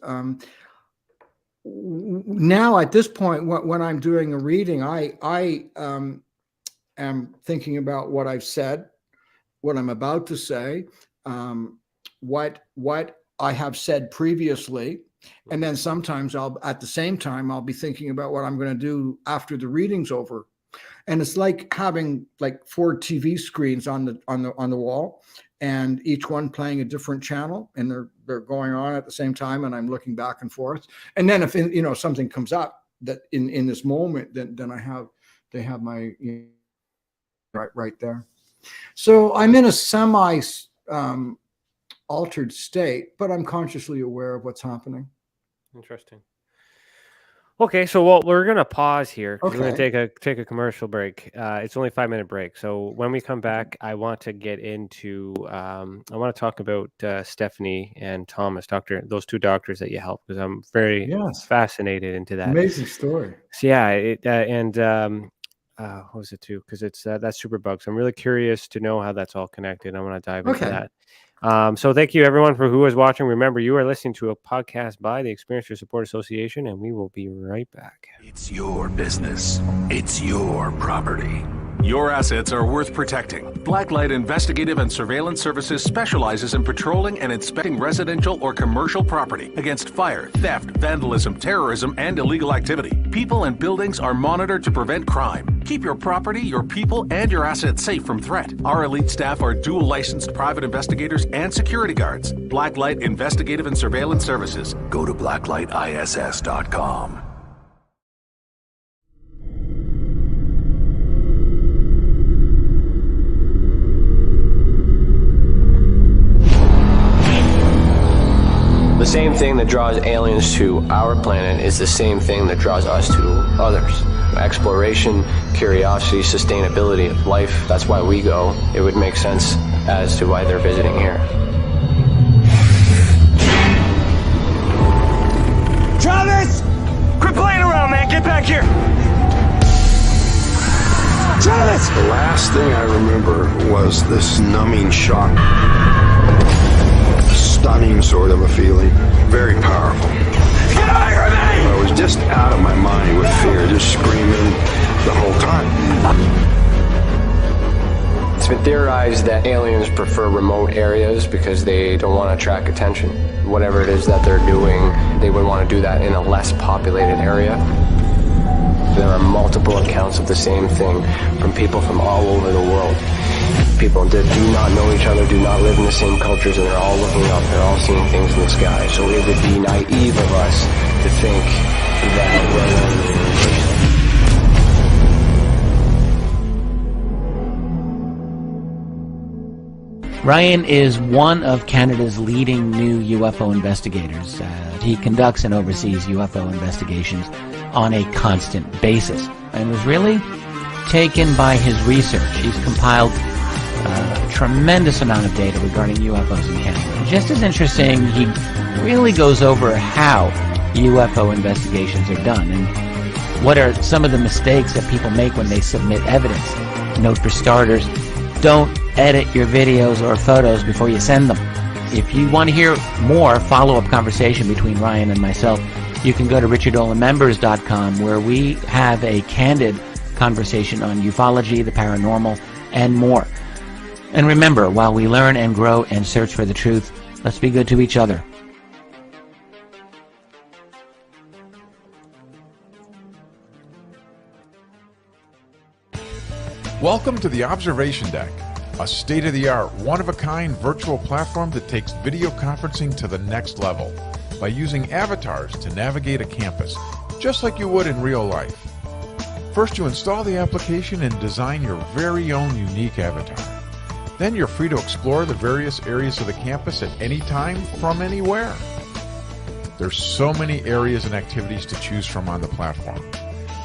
Now at this point, when I'm doing a reading, I am thinking about what I've said, what I'm about to say, what I have said previously, and then sometimes at the same time I'll be thinking about what I'm going to do after the reading's over. And it's like having like 4 TV screens on the wall, and each one playing a different channel, and they're going on at the same time, and I'm looking back and forth. And then if something comes up that in this moment, then they have my right there. So I'm in a semi altered state, but I'm consciously aware of what's happening. Interesting. Okay, so we're gonna pause here. Okay. We're gonna take a commercial break. It's only a 5-minute break. So when we come back, I want to get into I want to talk about Stephanie and Thomas, those 2 doctors that you helped, because I'm very fascinated into that. Amazing story. So and what was it too? Because it's that's Superbug. So I'm really curious to know how that's all connected. I want to dive into that. So thank you everyone for who is watching. Remember, you are listening to a podcast by the Experiencers Support Association, and we will be right back. It's your business. It's your property. Your assets are worth protecting. Blacklight Investigative and Surveillance Services specializes in patrolling and inspecting residential or commercial property against fire, theft, vandalism, terrorism, and illegal activity. People and buildings are monitored to prevent crime. Keep your property, your people, and your assets safe from threat. Our elite staff are dual licensed private investigators and security guards. Blacklight Investigative and Surveillance Services. Go to blacklightiss.com. The same thing that draws aliens to our planet is the same thing that draws us to others. Exploration, curiosity, sustainability of life. That's why we go. It would make sense as to why they're visiting here. Travis! Quit playing around, man. Get back here. Travis! The last thing I remember was this numbing shock. Stunning sort of a feeling. Very powerful. Get away from me! I was just out of my mind with fear, just screaming the whole time. It's been theorized that aliens prefer remote areas because they don't want to attract attention. Whatever it is that they're doing, they would want to do that in a less populated area. There are multiple accounts of the same thing from people from all over the world. People that do not know each other, do not live in the same cultures, and they're all looking up, they're all seeing things in the sky. So it would be naive of us to think that we're Ryan is one of Canada's leading new UFO investigators. He conducts and oversees UFO investigations on a constant basis and was really taken by his research. He's compiled a tremendous amount of data regarding UFOs in Canada. Just as interesting, he really goes over how UFO investigations are done and what are some of the mistakes that people make when they submit evidence. Note for starters, don't edit your videos or photos before you send them. If you want to hear more follow-up conversation between Ryan and myself, you can go to richardolamembers.com, where we have a candid conversation on ufology, the paranormal, and more. And remember, while we learn and grow and search for the truth, let's be good to each other. Welcome to the Observation Deck, a state-of-the-art, one-of-a-kind virtual platform that takes video conferencing to the next level by using avatars to navigate a campus, just like you would in real life. First, you install the application and design your very own unique avatar. Then you're free to explore the various areas of the campus at any time from anywhere. There's so many areas and activities to choose from on the platform.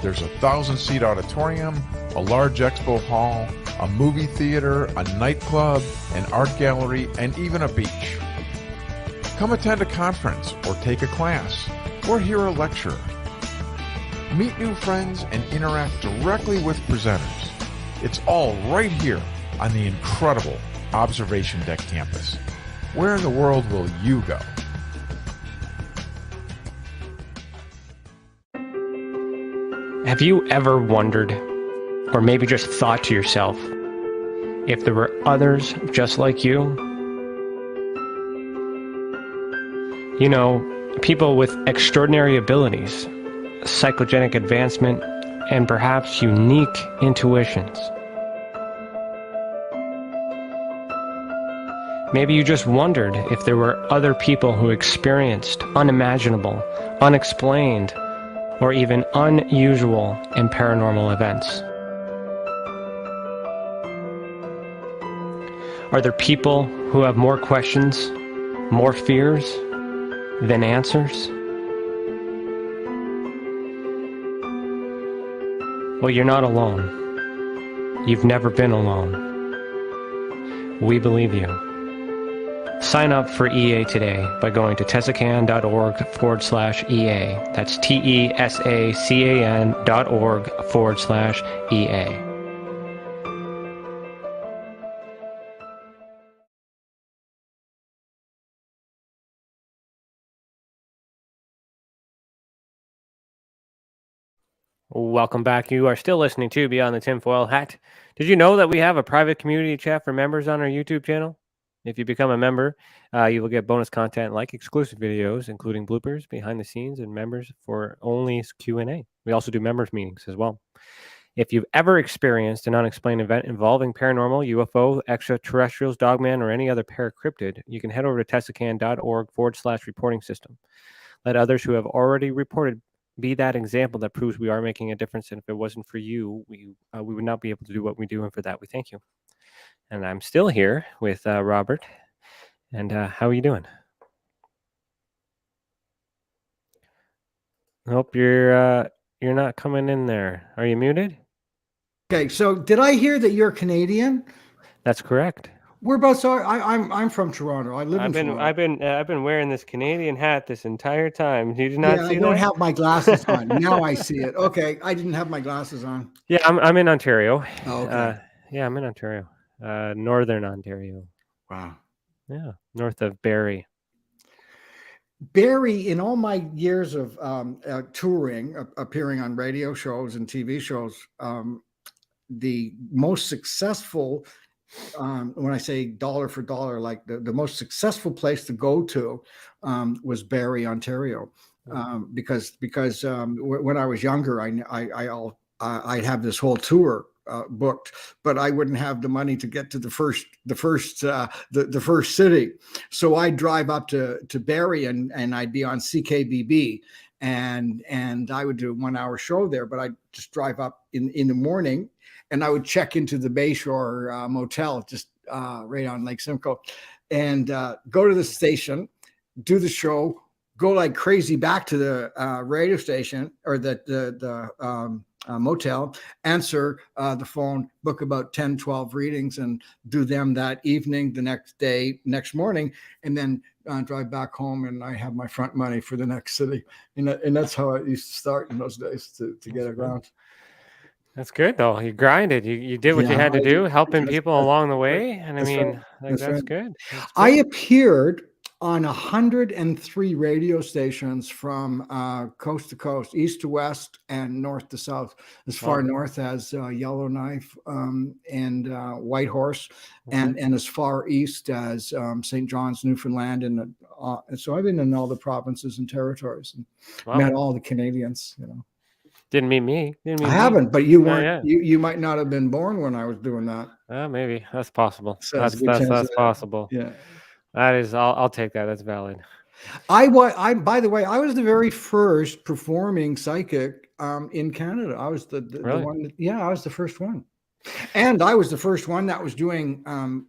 There's a 1,000-seat auditorium, a large expo hall, a movie theater, a nightclub, an art gallery, and even a beach. Come attend a conference, or take a class, or hear a lecture. Meet new friends and interact directly with presenters. It's all right here on the incredible Observation Deck campus. Where in the world will you go? Have you ever wondered, or maybe just thought to yourself, if there were others just like you? You know, people with extraordinary abilities, psychogenic advancement, and perhaps unique intuitions. Maybe you just wondered if there were other people who experienced unimaginable, unexplained, or even unusual and paranormal events. Are there people who have more questions, more fears than answers? Well, you're not alone. You've never been alone. We believe you. Sign up for EA today by going to tesacan.org/EA. That's TESACAN.org/EA. Welcome back. You are still listening to Beyond the Tinfoil Hat. Did you know that we have a private community chat for members on our YouTube channel? If you become a member, you will get bonus content like exclusive videos, including bloopers, behind the scenes, and members for only Q&A. We also do members meetings as well. If you've ever experienced an unexplained event involving paranormal, UFO, extraterrestrials, dogman, or any other paracryptid, you can head over to tesacan.org/reporting system. Let others who have already reported be that example that proves we are making a difference. And if it wasn't for you, we would not be able to do what we do. And for that, we thank you. And I'm still here with Robert. And how are you doing? Nope, you're not coming in there. Are you muted? Okay, so did I hear that you're Canadian? That's correct. Whereabouts are I'm from Toronto. I live in Toronto. I've been wearing this Canadian hat this entire time. You did not see that? I don't have my glasses on. Now I see it. Okay, I didn't have my glasses on. Yeah, I'm in Ontario. Oh, okay. Yeah, I'm in Ontario. Northern Ontario. Wow. Yeah, north of Barrie. Barrie, in all my years of touring, appearing on radio shows and TV shows, the most successful, when I say dollar for dollar, like the most successful place to go to was Barrie, Ontario, because when I was younger, I'd have this whole tour booked, but I wouldn't have the money to get to the first city. So I'd drive up to Barrie and I'd be on CKBB and I would do a 1 hour show there, but I'd just drive up in the morning and I would check into the Bayshore Motel just right on Lake Simcoe and go to the station, do the show, go like crazy back to the radio station or the motel, answer the phone, book about 10, 12 readings and do them that evening, the next day, next morning, and then drive back home and I have my front money for the next city. And that's how I used to start in those days to get around. That's good though. You grinded. You did what you Yeah, had to I do, did. helping people along the Right. way. And I That's right. mean, like That's right. that's good. That's I good. appeared on 103 radio stations from coast to coast, east to west, and north to south, as far Wow. north as Yellowknife and Whitehorse, Mhm. and as far east as St. John's, Newfoundland, and so I've been in all the provinces and territories and Wow. met all the Canadians. Didn't meet me. Didn't meet I me. haven't, but you Not weren't. yet. You might not have been born when I was doing that. Maybe that's possible. So there's a good chance That's of that. possible. Yeah. That is. I'll take that. That's valid. By the way, I was the very first performing psychic in Canada. I was the Really? one. I was the first one. And I was the first one that was doing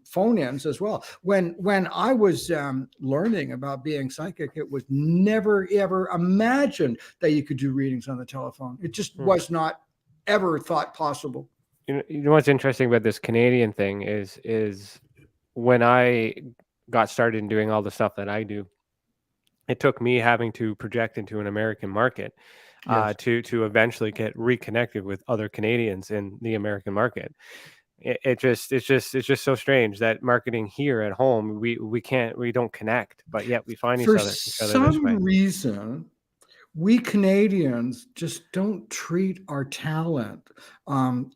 phone-ins as well. When I was learning about being psychic, it was never, ever imagined that you could do readings on the telephone. It just was not ever thought possible. You know what's interesting about this Canadian thing is when I got started in doing all the stuff that I do, it took me having to project into an American market Yes. to eventually get reconnected with other Canadians in the American market. It's just so strange that marketing here at home we don't connect, but yet we find For each other this some way. reason, we Canadians just don't treat our talent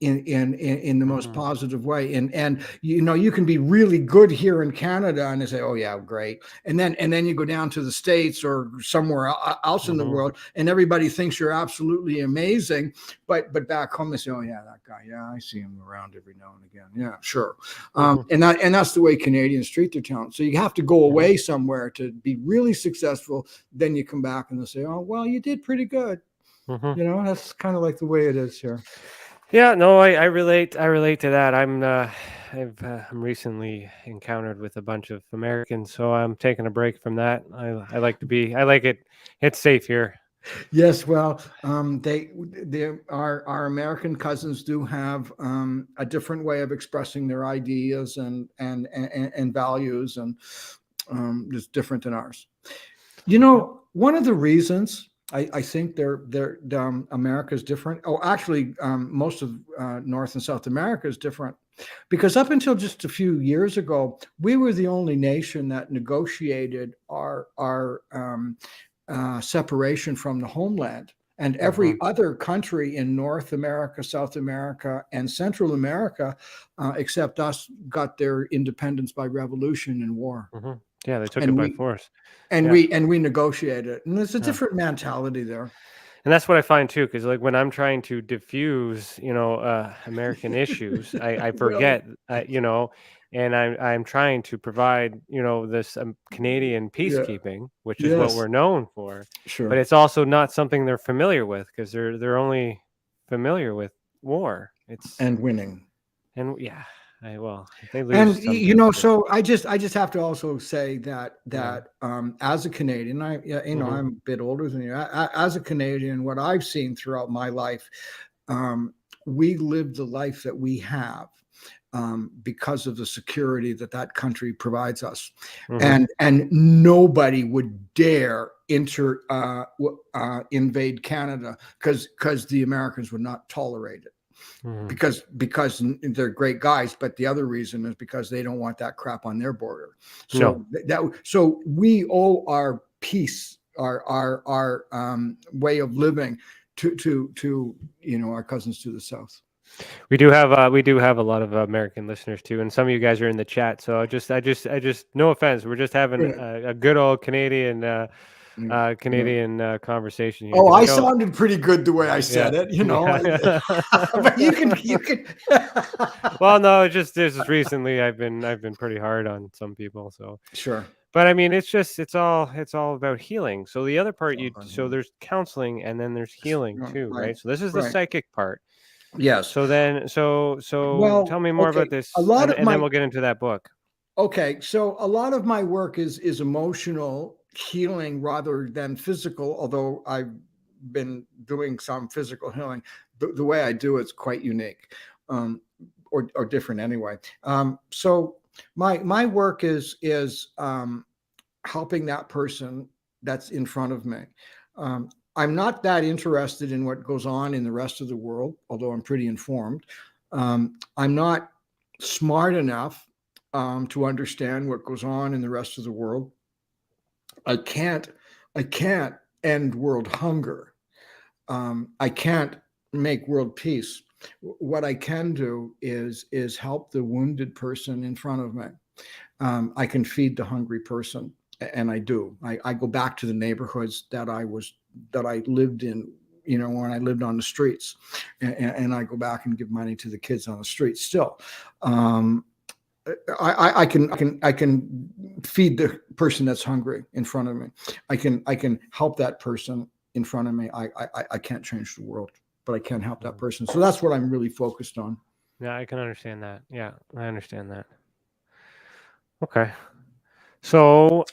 in the most positive way. And you can be really good here in Canada and they say, oh yeah, great. And then you go down to the States or somewhere else in the world and everybody thinks you're absolutely amazing. But back home they say, oh yeah, that guy, yeah, I see him around every now and again. Yeah, sure. And that's the way Canadians treat their talent. So you have to go away somewhere to be really successful. Then you come back and they say, oh, well, you did pretty good. That's kind of like the way it is here. Yeah, no, I relate to that. I'm recently encountered with a bunch of Americans, so I'm taking a break from that. I like it. It's safe here. Yes, well, our American cousins do have a different way of expressing their ideas and values, and it's different than ours. One of the reasons I think America is different. Oh, actually, most of North and South America is different because up until just a few years ago, we were the only nation that negotiated our separation from the homeland. And every other country in North America, South America, and Central America, except us, got their independence by revolution and war. Yeah, they took it by force. And we negotiated. And there's a different mentality there. And that's what I find too, because like when I'm trying to diffuse, American issues, I forget, and I'm trying to provide, this Canadian peacekeeping, which is what we're known for. Sure. But it's also not something they're familiar with because they're only familiar with war. And winning. And yeah. They lose. So I just have to also say that as a Canadian, I'm a bit older than you. As a Canadian, what I've seen throughout my life, we live the life that we have because of the security that country provides us, and nobody would dare invade Canada because the Americans would not tolerate it. Because they're great guys, but the other reason is because they don't want that crap on their border. So so we owe our peace, our way of living to our cousins to the south. We do have a lot of American listeners too, and some of you guys are in the chat. So I just no offense, we're just having a good old Canadian conversation here. Oh, I sounded pretty good the way I said it, but you can. Well, no, just recently I've been pretty hard on some people, so sure. But I mean, it's all about healing. So the other part so there's counseling and then there's healing too, right? So this is the psychic part. Yes. So then, well, tell me more about this, and then we'll get into that book. Okay, so a lot of my work is emotional healing rather than physical, although I've been doing some physical healing. The way I do it's quite unique, or different anyway. So my work is helping that person that's in front of me. I'm not that interested in what goes on in the rest of the world, although I'm pretty informed. I'm not smart enough to understand what goes on in the rest of the world. I can't end world hunger. I can't make world peace. What I can do is help the wounded person in front of me. I can feed the hungry person, and I do. I go back to the neighborhoods that I lived in, when I lived on the streets, and I go back and give money to the kids on the streets. Still, I can feed the person that's hungry in front of me. I can help that person in front of me. I can't change the world, but I can help that person. So that's what I'm really focused on. Yeah, I can understand that. Yeah, I understand that. Okay. So,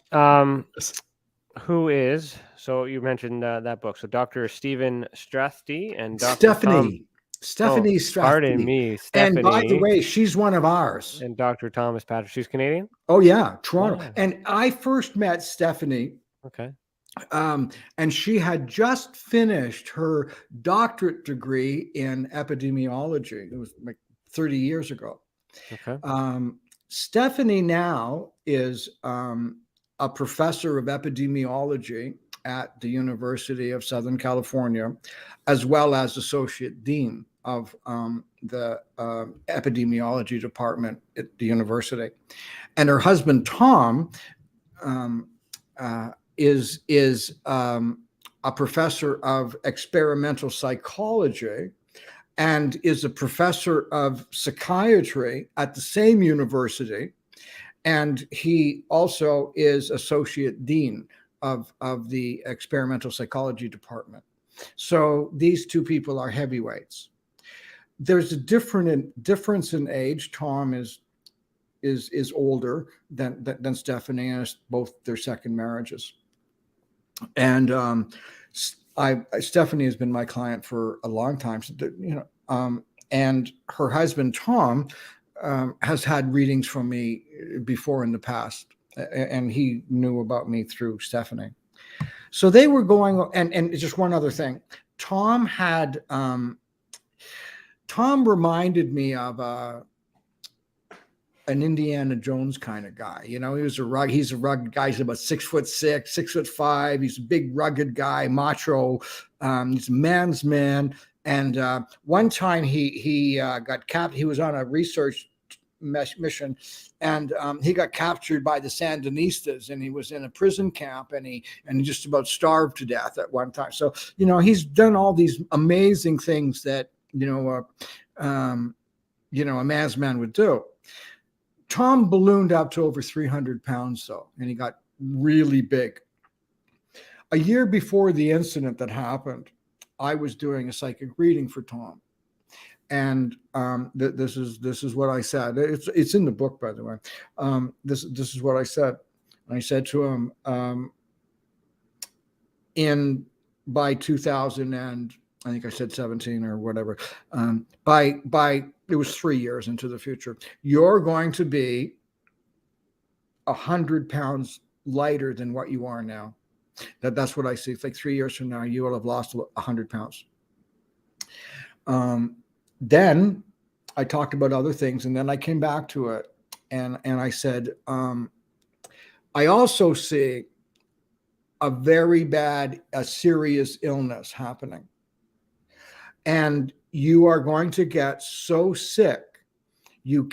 so you mentioned that book. So Dr. Stephen Strathty and Dr. Stephanie Strathty. Pardon me, Stephanie. And by the way, she's one of ours. And Dr. Thomas Patrick. She's Canadian? Oh, yeah, Toronto. Yeah. And I first met Stephanie. Okay. And she had just finished her doctorate degree in epidemiology. It was like 30 years ago. Okay. Stephanie now is a professor of epidemiology at the University of Southern California, as well as associate dean of the epidemiology department at the university. And her husband, Tom, is a professor of experimental psychology and is a professor of psychiatry at the same university. And he also is associate dean of the experimental psychology department. So these two people are heavyweights. There's a difference in age. Tom is older than Stephanie, and it's both their second marriages. And Stephanie has been my client for a long time, and her husband Tom has had readings from me before in the past, and he knew about me through Stephanie. So they were going, and just one other thing, Tom reminded me of an Indiana Jones kind of guy. He's a rugged guy. He's about 6'6", 6'5". He's a big, rugged guy, macho. He's a man's man. And one time he got captured. He was on a research mission, and he got captured by the Sandinistas, and he was in a prison camp, and he just about starved to death at one time. So he's done all these amazing things that a man's man would do. Tom ballooned up to over 300 pounds, though, and he got really big. A year before the incident that happened, I was doing a psychic reading for Tom, and this is what I said. It's in the book, by the way. This is what I said. I said to him, by 2000 and I think I said 17 or whatever. By it was 3 years into the future, you're going to be 100 pounds lighter than what you are now. That's what I see. It's like 3 years from now, you will have lost 100 pounds. Then I talked about other things, and then I came back to it, and I said, I also see a serious illness happening. And you are going to get so sick, you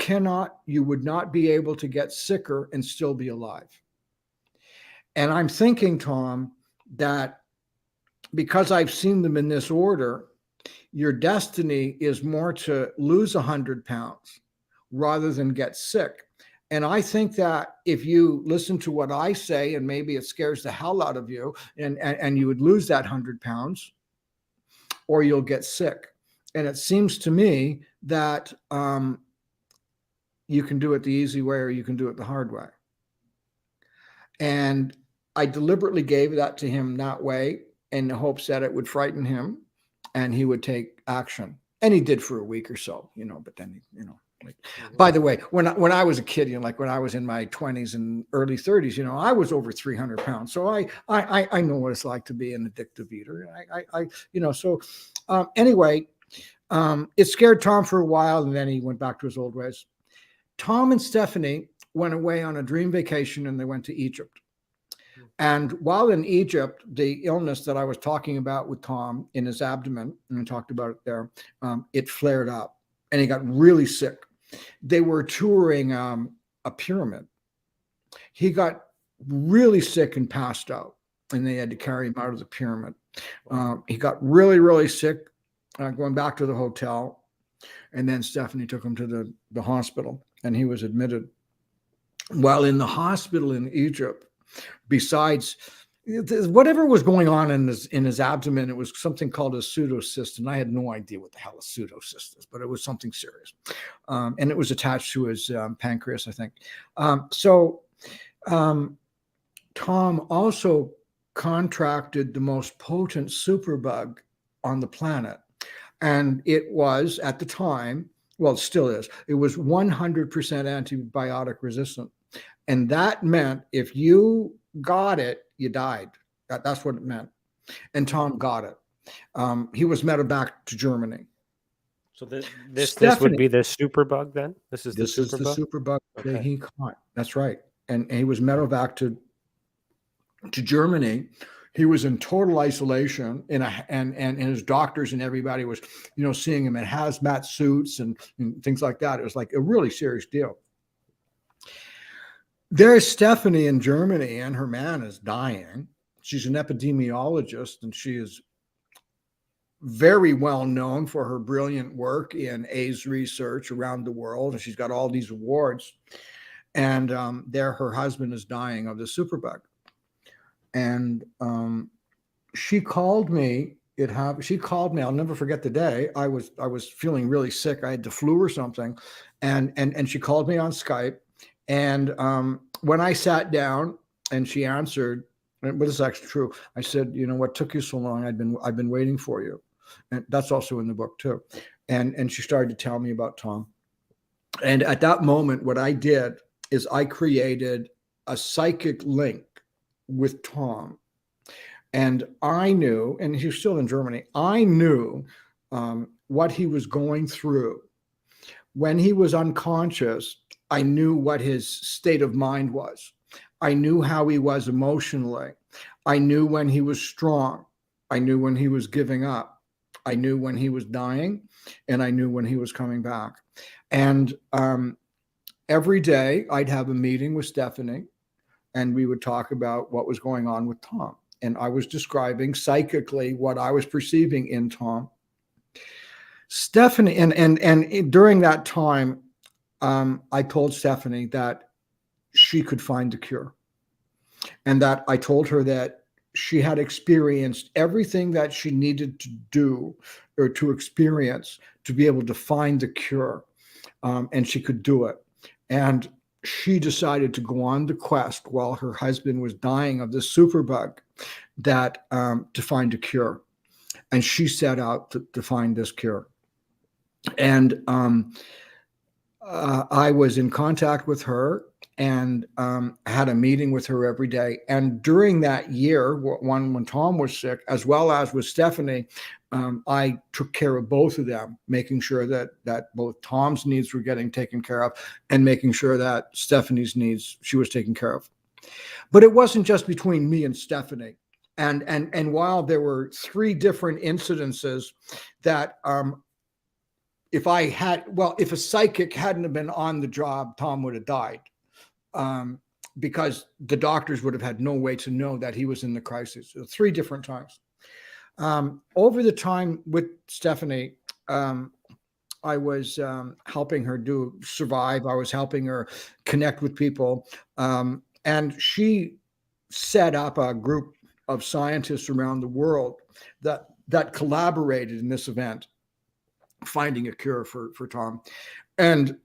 would not be able to get sicker and still be alive. And I'm thinking, Tom, that because I've seen them in this order, your destiny is more to lose 100 pounds rather than get sick. And I think that if you listen to what I say, and maybe it scares the hell out of you, and you would lose that 100 pounds, or you'll get sick. And it seems to me that you can do it the easy way, or you can do it the hard way. And I deliberately gave that to him that way in the hopes that it would frighten him and he would take action. And he did for a week or so, but then, By the way, when I was a kid, like when I was in my 20s and early 30s, I was over 300 pounds. So I know what it's like to be an addictive eater. Anyway, it scared Tom for a while, and then he went back to his old ways. Tom and Stephanie went away on a dream vacation, and they went to Egypt. And while in Egypt, the illness that I was talking about with Tom in his abdomen, and I talked about it there, it flared up, and he got really sick. They were touring a pyramid. He got really sick and passed out, and they had to carry him out of the pyramid. He got really, really sick, going back to the hotel, and then Stephanie took him to the hospital, and he was admitted. While in the hospital in Egypt, besides whatever was going on in his abdomen, it was something called a pseudocyst, and I had no idea what the hell a pseudocyst is, but it was something serious, and it was attached to his pancreas, I think. Tom also contracted the most potent superbug on the planet, and it was at the time, well, it still is, it was 100% antibiotic resistant, and that meant if you got it, you died. That's what it meant. And Tom got it. He was medevac to Germany. So this would be the superbug then? This is the superbug that he caught. That's right. And he was medevac to Germany. He was in total isolation, and his doctors and everybody was, seeing him in hazmat suits and things like that. It was like a really serious deal. There's Stephanie in Germany, and her man is dying. She's an epidemiologist, and she is very well known for her brilliant work in AIDS research around the world. And she's got all these awards. And her husband is dying of the superbug. And she called me. She called me. I'll never forget the day. I was feeling really sick. I had the flu or something, and she called me on Skype. And when I sat down and she answered, but this is actually true, I said, what took you so long? I've been waiting for you. And that's also in the book too. And she started to tell me about Tom. And at that moment, what I did is I created a psychic link with Tom. And I knew, and he's still in Germany, I knew what he was going through. When he was unconscious, I knew what his state of mind was. I knew how he was emotionally. I knew when he was strong. I knew when he was giving up. I knew when he was dying, and I knew when he was coming back. And every day I'd have a meeting with Stephanie, and we would talk about what was going on with Tom. And I was describing psychically what I was perceiving in Tom. Stephanie, and during that time, I told Stephanie that she could find the cure, and that I told her that she had experienced everything that she needed to do or to experience to be able to find the cure, and she could do it. And she decided to go on the quest while her husband was dying of this superbug, that to find a cure. And she set out to find this cure. And I was in contact with her and had a meeting with her every day. And during that year, when Tom was sick, as well as with Stephanie, I took care of both of them, making sure that both Tom's needs were getting taken care of and making sure that Stephanie's needs, she was taken care of. But it wasn't just between me and Stephanie. And while there were 3 different incidences that if a psychic hadn't have been on the job, Tom would have died, because the doctors would have had no way to know that he was in the crisis. 3 different times. Over the time with Stephanie, I was helping her survive. I was helping her connect with people. And she set up a group of scientists around the world that collaborated in this event, finding a cure for Tom. And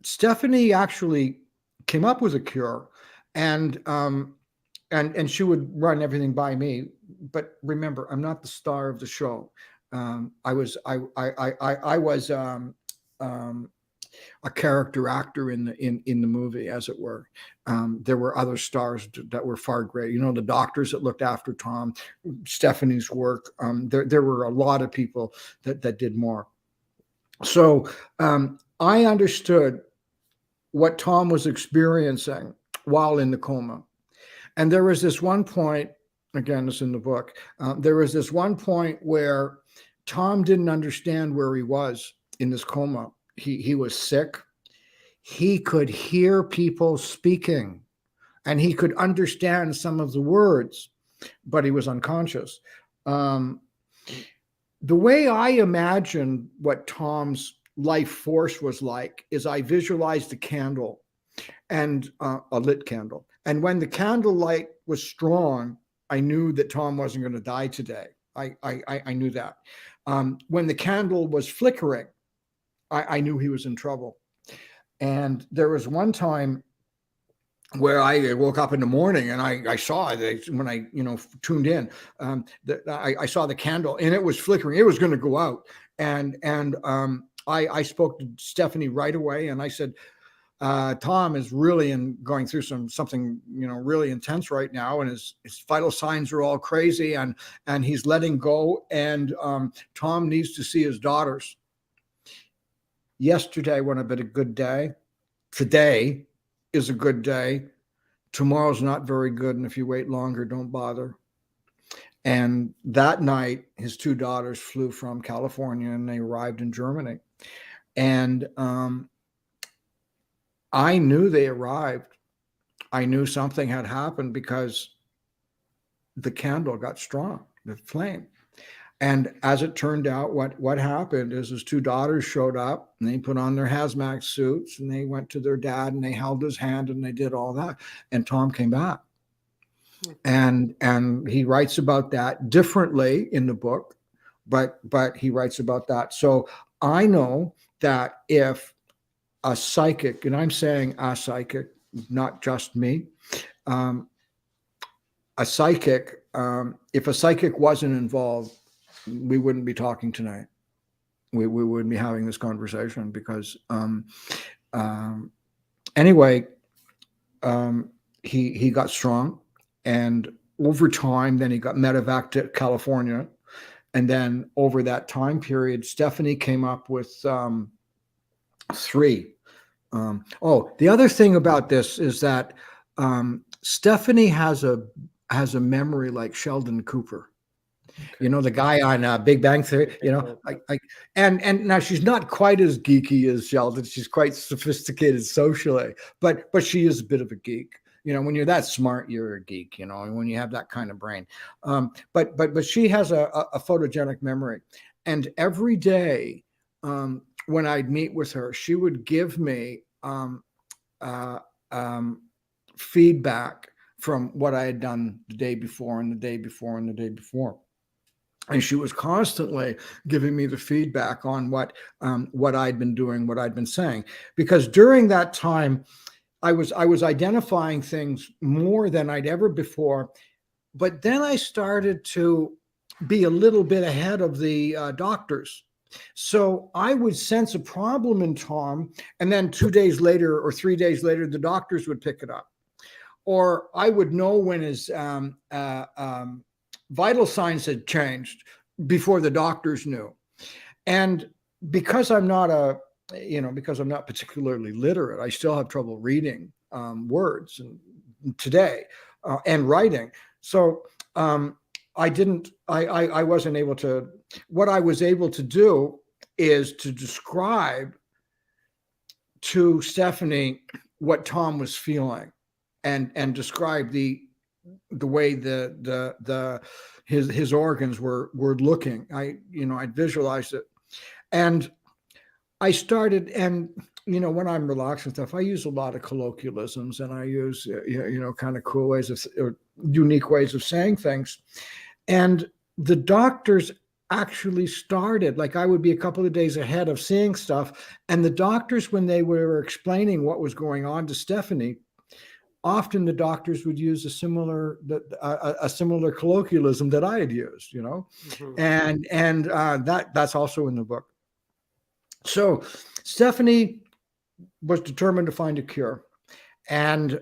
Stephanie actually came up with a cure, and she would run everything by me. But remember, I'm not the star of the show. I was a character actor in the movie, as it were. There were other stars that were far greater. The doctors that looked after Tom, Stephanie's work. There were a lot of people that did more. So I understood what Tom was experiencing while in the coma. And there was this one point, again, it's in the book, there was this one point where Tom didn't understand where he was in this coma. He was sick. He could hear people speaking and he could understand some of the words, but he was unconscious. The way I imagined what Tom's life force was like is I visualized a candle and a lit candle. And when the candle light was strong, I knew that Tom wasn't going to die today. I knew that. When the candle was flickering, I knew he was in trouble. And there was one time where I woke up in the morning and I saw that when I tuned in, I saw the candle and it was flickering. It was going to go out. And I spoke to Stephanie right away and I said, Tom is really going through something really intense right now, and his vital signs are all crazy, and he's letting go, and Tom needs to see his daughters. Yesterday would have been a good day. Today is a good day. Tomorrow's not very good, and if you wait longer, don't bother. And that night, his two daughters flew from California, and they arrived in Germany. And I knew they arrived. I knew something had happened because the candle got strong, the flame. And as it turned out, what happened is his two daughters showed up and they put on their hazmat suits and they went to their dad and they held his hand and they did all that. And Tom came back. And he writes about that differently in the book, but he writes about that. So I know that if a psychic, and I'm saying a psychic, not just me, a psychic, if a psychic wasn't involved, we wouldn't be talking tonight. We wouldn't be having this conversation because anyway, he got strong, and over time, then he got medevac to California. And then over that time period, Stephanie came up with 3. The other thing about this is that Stephanie has a memory like Sheldon Cooper. Okay. The guy on Big Bang Theory, and now she's not quite as geeky as Sheldon. She's quite sophisticated socially, but she is a bit of a geek. When you're that smart, you're a geek, when you have that kind of brain. But she has a photogenic memory. And every day when I'd meet with her, she would give me feedback from what I had done the day before and the day before and the day before. And she was constantly giving me the feedback on what I'd been doing, what I'd been saying. Because during that time, I was identifying things more than I'd ever before. But then I started to be a little bit ahead of the doctors. So I would sense a problem in Tom, and then 2 days later or 3 days later, the doctors would pick it up. Or I would know when his vital signs had changed before the doctors knew. And because I'm not particularly literate, I still have trouble reading words today and writing. So I wasn't able to. What I was able to do is to describe to Stephanie what Tom was feeling, and describe the way his organs were looking. I visualized it, and I started, and when I'm relaxed and stuff, I use a lot of colloquialisms, and I use kind of cool ways or unique ways of saying things. And the doctors actually started, like I would be a couple of days ahead of seeing stuff, and the doctors, when they were explaining what was going on to Stephanie, often the doctors would use a similar colloquialism that I had used, mm-hmm. and that's also in the book. So Stephanie was determined to find a cure, and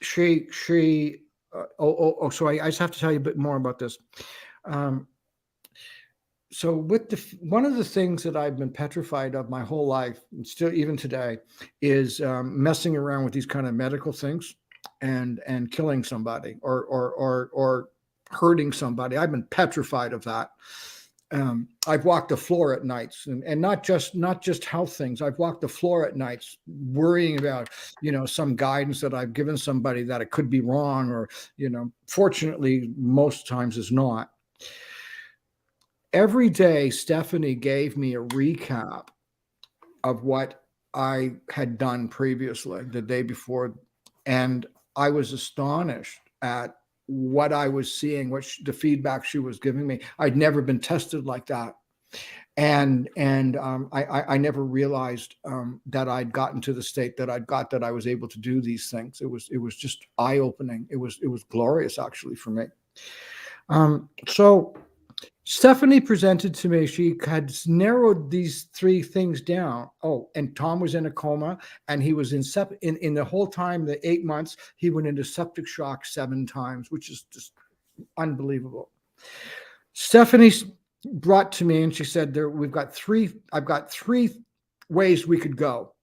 she so I just have to tell you a bit more about this. So with one of the things that I've been petrified of my whole life, and still even today, is messing around with these kind of medical things and killing somebody or hurting somebody. I've been petrified of that. I've walked the floor at nights, and not just health things. I've walked the floor at nights worrying about, some guidance that I've given somebody that it could be wrong, or, fortunately most times is not. Every day, Stephanie gave me a recap of what I had done previously the day before. And I was astonished at what I was seeing, the feedback she was giving me. I'd never been tested like that. And I never realized that I'd gotten to the state that I'd got, that I was able to do these things. It was just eye-opening. It was glorious, actually, for me. So Stephanie presented to me, she had narrowed these 3 things down. Oh, and Tom was in a coma, and he was in the whole time, the 8 months, he went into septic shock 7 times, which is just unbelievable. Stephanie brought to me, and she said, I've got 3 ways we could go.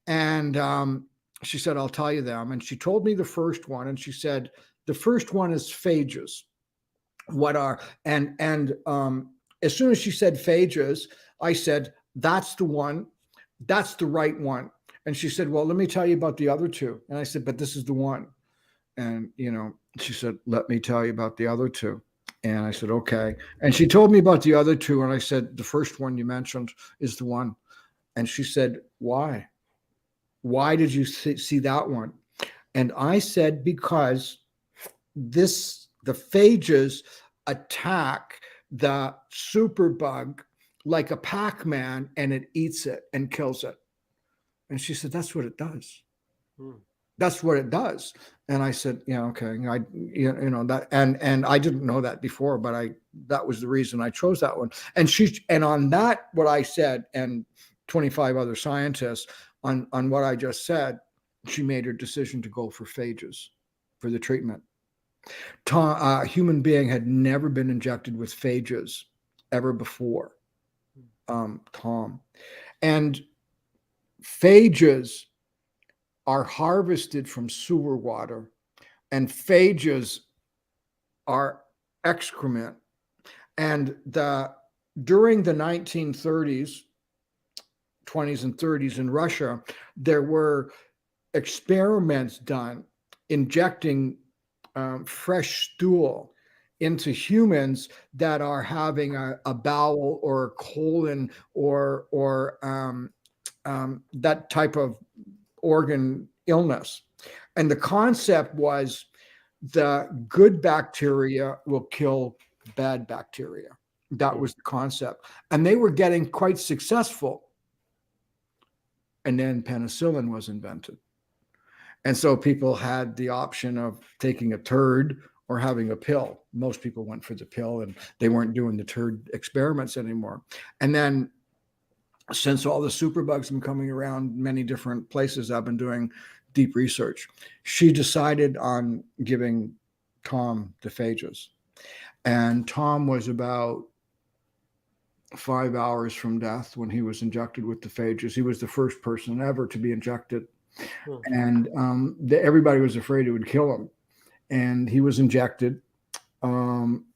And she said, I'll tell you them. And she told me the first one, and she said, the first one is phages. And as soon as she said phages, I said, that's the one, that's the right one. And she said, well, let me tell you about the other 2. And I said, but this is the one. And, she said, let me tell you about the other 2. And I said, okay. And she told me about the other 2. And I said, the first one you mentioned is the one. And she said, why? Why did you see that one? And I said, because the phages attack the superbug like a Pac-Man, and it eats it and kills it. And she said, that's what it does. That's what it does. And I said, yeah, okay. That, and I didn't know that before, but that was the reason I chose that one. And on that, what I said, and 25 other scientists on what I just said, she made her decision to go for phages for the treatment. A human being had never been injected with phages ever before, Tom. And phages are harvested from sewer water, and phages are excrement. And during the 1930s, 20s and 30s in Russia, there were experiments done injecting fresh stool into humans that are having a bowel or a colon or that type of organ illness. And the concept was the good bacteria will kill bad bacteria. That was the concept. And they were getting quite successful. And then penicillin was invented. And so people had the option of taking a turd or having a pill. Most people went for the pill, and they weren't doing the turd experiments anymore. And then since all the superbugs have been coming around many different places, I've been doing deep research. She decided on giving Tom the phages. And Tom was about 5 hours from death when he was injected with the phages. He was the first person ever to be injected. And everybody was afraid it would kill him. And he was injected.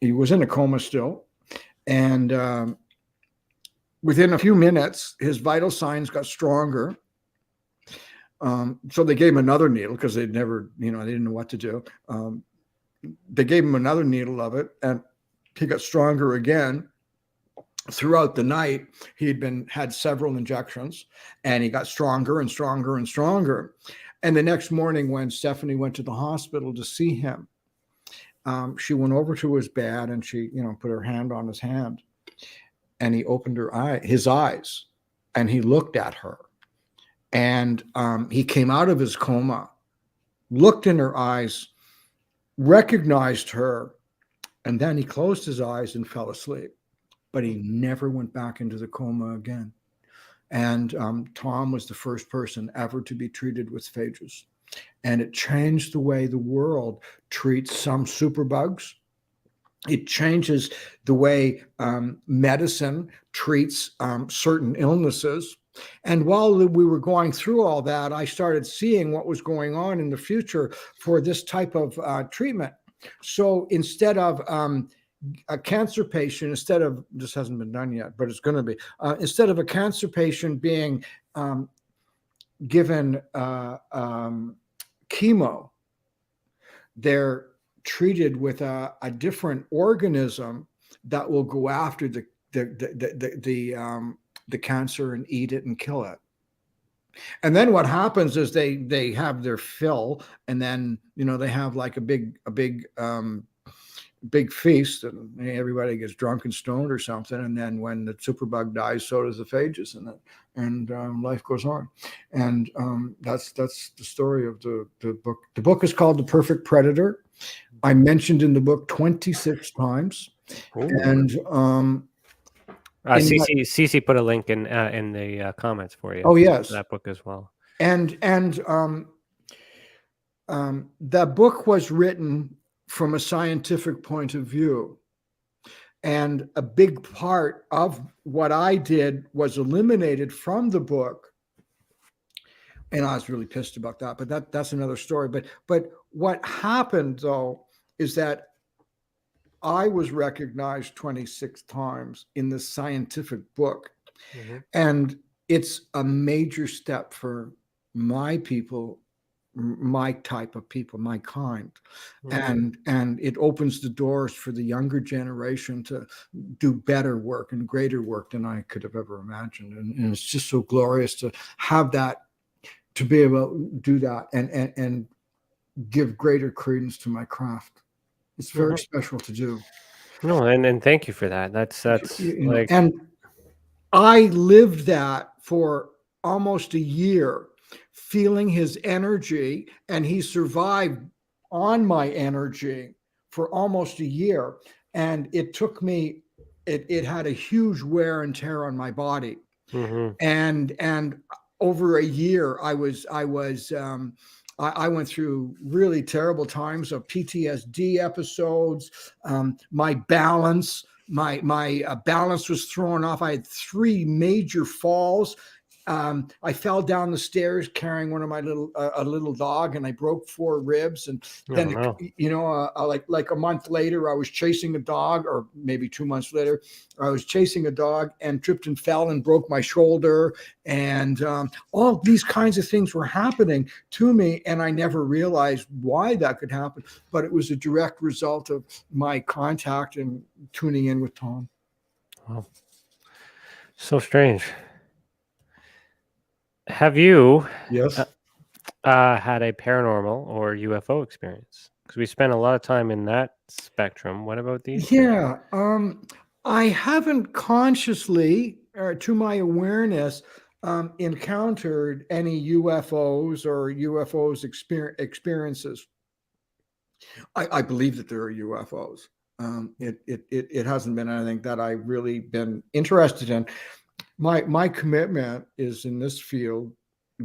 He was in a coma still. And within a few minutes, his vital signs got stronger. So they gave him another needle because they'd never, they didn't know what to do. They gave him another needle of it, and he got stronger again. Throughout the night, he had several injections, and he got stronger and stronger and stronger. And the next morning, when Stephanie went to the hospital to see him, she went over to his bed, and she, put her hand on his hand, and he opened his eyes, and he looked at her. And he came out of his coma, looked in her eyes, recognized her, and then he closed his eyes and fell asleep. But he never went back into the coma again. And Tom was the first person ever to be treated with phages. And it changed the way the world treats some superbugs. It changes the way medicine treats certain illnesses. And while we were going through all that, I started seeing what was going on in the future for this type of treatment. So instead of a cancer patient, instead of, this hasn't been done yet, but it's going to be, instead of a cancer patient being given chemo, they're treated with a different organism that will go after the cancer and eat it and kill it. And then what happens is they have their fill, and then they have like a big feast, and everybody gets drunk and stoned or something. And then when the superbug dies, so does the phages, and life goes on. And that's the story of the book. The book is called The Perfect Predator. I mentioned in the book 26 times. Ooh. And Cece put a link in the comments for you. Oh yes, that book as well. And that book was written from a scientific point of view, and a big part of what I did was eliminated from the book, and I was really pissed about that. But that's another story. But what happened though is that I was recognized 26 times in the scientific book. Mm-hmm. And it's a major step for my people, my type of people, my kind. Mm-hmm. And it opens the doors for the younger generation to do better work and greater work than I could have ever imagined. And it's just so glorious to have that, to be able to do that and give greater credence to my craft. It's very special to do. No, and thank you for that. That's like, and I lived that for almost a year, feeling his energy, and he survived on my energy for almost a year. And it took me, it had a huge wear and tear on my body. Mm-hmm. And over a year, I went through really terrible times of PTSD episodes. My balance was thrown off. I had 3 major falls. I fell down the stairs carrying one of my a little dog, and I broke 4 ribs. And then, like a month later, I was chasing a dog, or maybe 2 months later, I was chasing a dog and tripped and fell and broke my shoulder. And all these kinds of things were happening to me, and I never realized why that could happen. But it was a direct result of my contact and tuning in with Tom. Wow. So strange. Have you had a paranormal or UFO experience? Because we spent a lot of time in that spectrum. What about these? Yeah, I haven't consciously, to my awareness, encountered any UFOs or UFOs experiences. I believe that there are UFOs. It hasn't been anything that I've really been interested in. My commitment is in this field,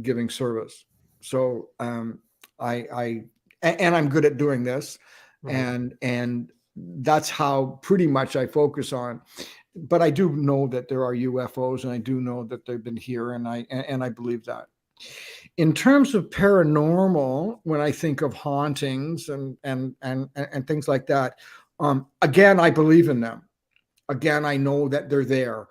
giving service. So I'm good at doing this, mm-hmm. and that's how pretty much I focus on. But I do know that there are UFOs, and I do know that they've been here, and I believe that. In terms of paranormal, when I think of hauntings and things like that, again, I believe in them. Again, I know that they're there.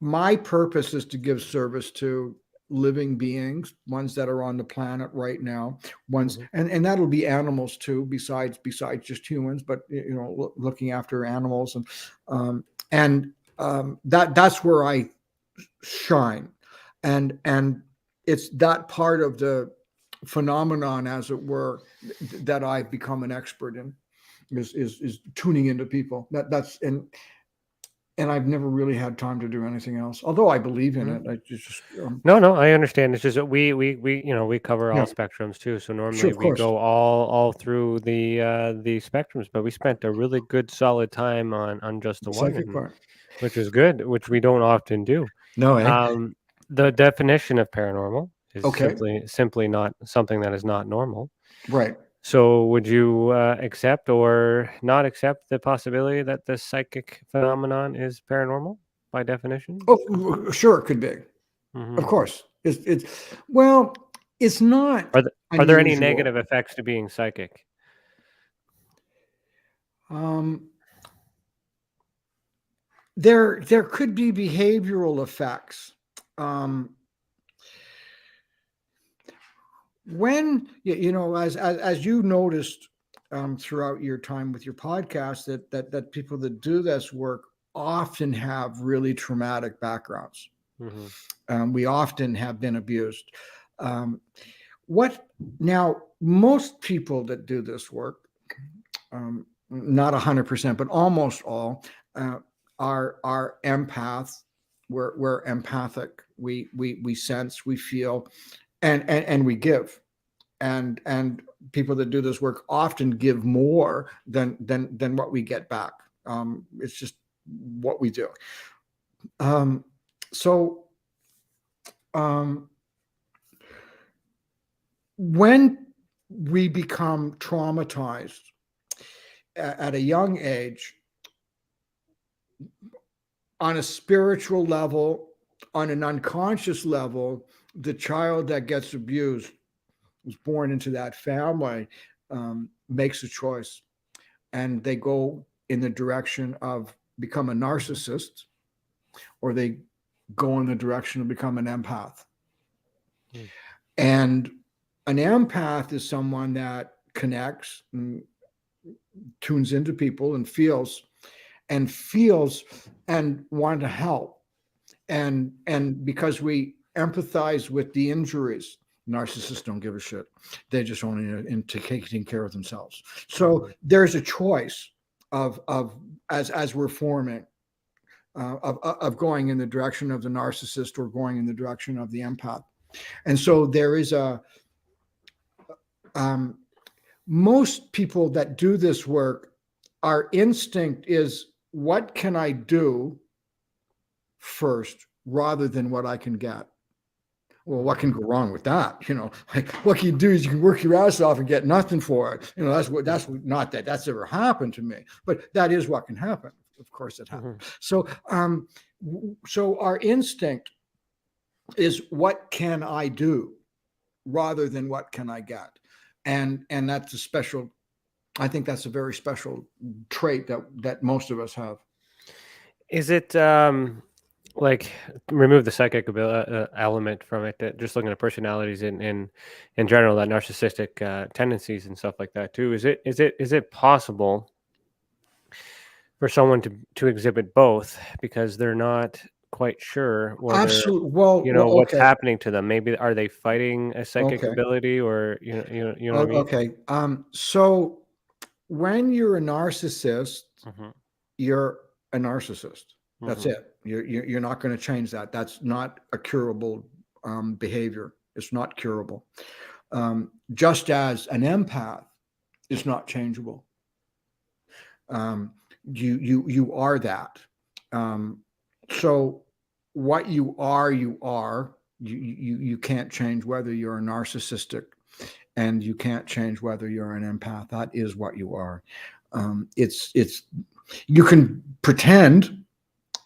My purpose is to give service to living beings, ones that are on the planet right now, ones, mm-hmm. and that'll be animals too, besides just humans, but looking after animals, and that's where I shine, and it's that part of the phenomenon, as it were, that I've become an expert in, is tuning into people. and I've never really had time to do anything else. Although I believe in it, I just No, I understand. It's just that we we cover all yeah, spectrums too. So sure, normally of we course, go all through the spectrums, but we spent a really good solid time on just the the one, psychic and part. which is good, which we don't often do. No, eh? Um, the definition of paranormal is Okay, simply not something that is not normal. right. So, would you accept or not accept the possibility that the psychic phenomenon is paranormal by definition? Oh, sure, it could be. Of Hmm. course, well, it's not Are there any unusual. negative effects to being psychic? Um, there could be behavioral effects. Um, when as you noticed throughout your time with your podcast, that people that do this work often have really traumatic backgrounds. Hmm. We often have been abused. Um, what now? Most people that do this work, not 100%, but almost all, are empaths. We're empathic. We sense, we feel, and we give. And people that do this work often give more than what we get back. It's just what we do. So when we become traumatized at a young age, on a spiritual level, on an unconscious level, the child that gets abused, was born into that family, makes a choice, and they go in the direction of become a narcissist, or they go in the direction of become an empath. And an empath is someone that connects and tunes into people and feels and want to help. And because we empathize with the injuries, narcissists don't give a shit. They just only into taking care of themselves. So there's a choice of as we're forming of going in the direction of the narcissist or going in the direction of the empath. And so there is most people that do this work, our instinct is, what can I do first rather than what I can get? Well, what can go wrong with that? Like, what can you do is you can work your ass off and get nothing for it. Not that that's ever happened to me, but that is what can happen. Of course it happens. So our instinct is, what can I do rather than what can I get? And that's I think that's a very special trait that most of us have. Is it like, remove the psychic element from it, just looking at personalities in general, that narcissistic tendencies and stuff like that too? Is it possible for someone to exhibit both because they're not quite sure whether Absolutely. Well, what's okay. happening to them? Maybe are they fighting a psychic Okay. ability, or you know what I mean? Okay. So when you're a narcissist, you're a narcissist. That's it. You're not going to change that. That's not a curable behavior. It's not curable. Just as an empath is not changeable. You are that. So what you are. You can't change whether you're a narcissistic, and you can't change whether you're an empath. That is what you are. It's you can pretend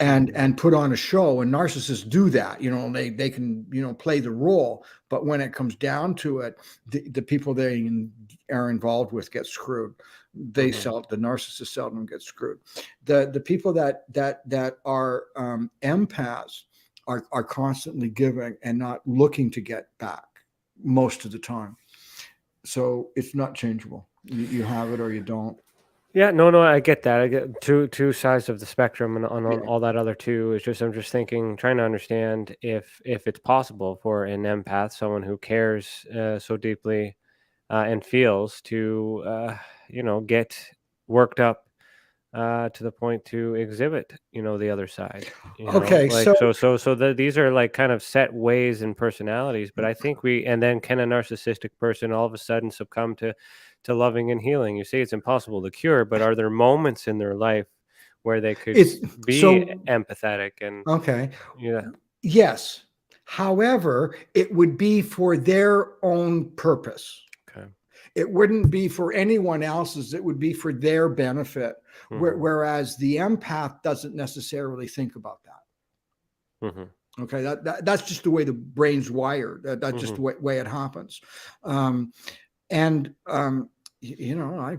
and put on a show, and narcissists do that. They can play the role, but when it comes down to it, the people they are involved with get screwed. The narcissist seldom get screwed. The people that are empaths are constantly giving and not looking to get back most of the time. So it's not changeable. You have it or you don't. Yeah, no, I get that. I get two sides of the spectrum, and on Yeah. all that other two is just, I'm just thinking, trying to understand if it's possible for an empath, someone who cares so deeply and feels, to get worked up to the point to exhibit, the other side. Okay, Like these are like kind of set ways and personalities. But I think and then can a narcissistic person all of a sudden succumb to loving and healing? You say it's impossible to cure, but are there moments in their life where they could be empathetic and okay, yeah? yes. However, it would be for their own purpose. Okay. It wouldn't be for anyone else's. It would be for their benefit. Mm-hmm. Whereas the empath doesn't necessarily think about that. Mm-hmm. Okay, that's just the way the brain's wired. That's just the way it happens. I've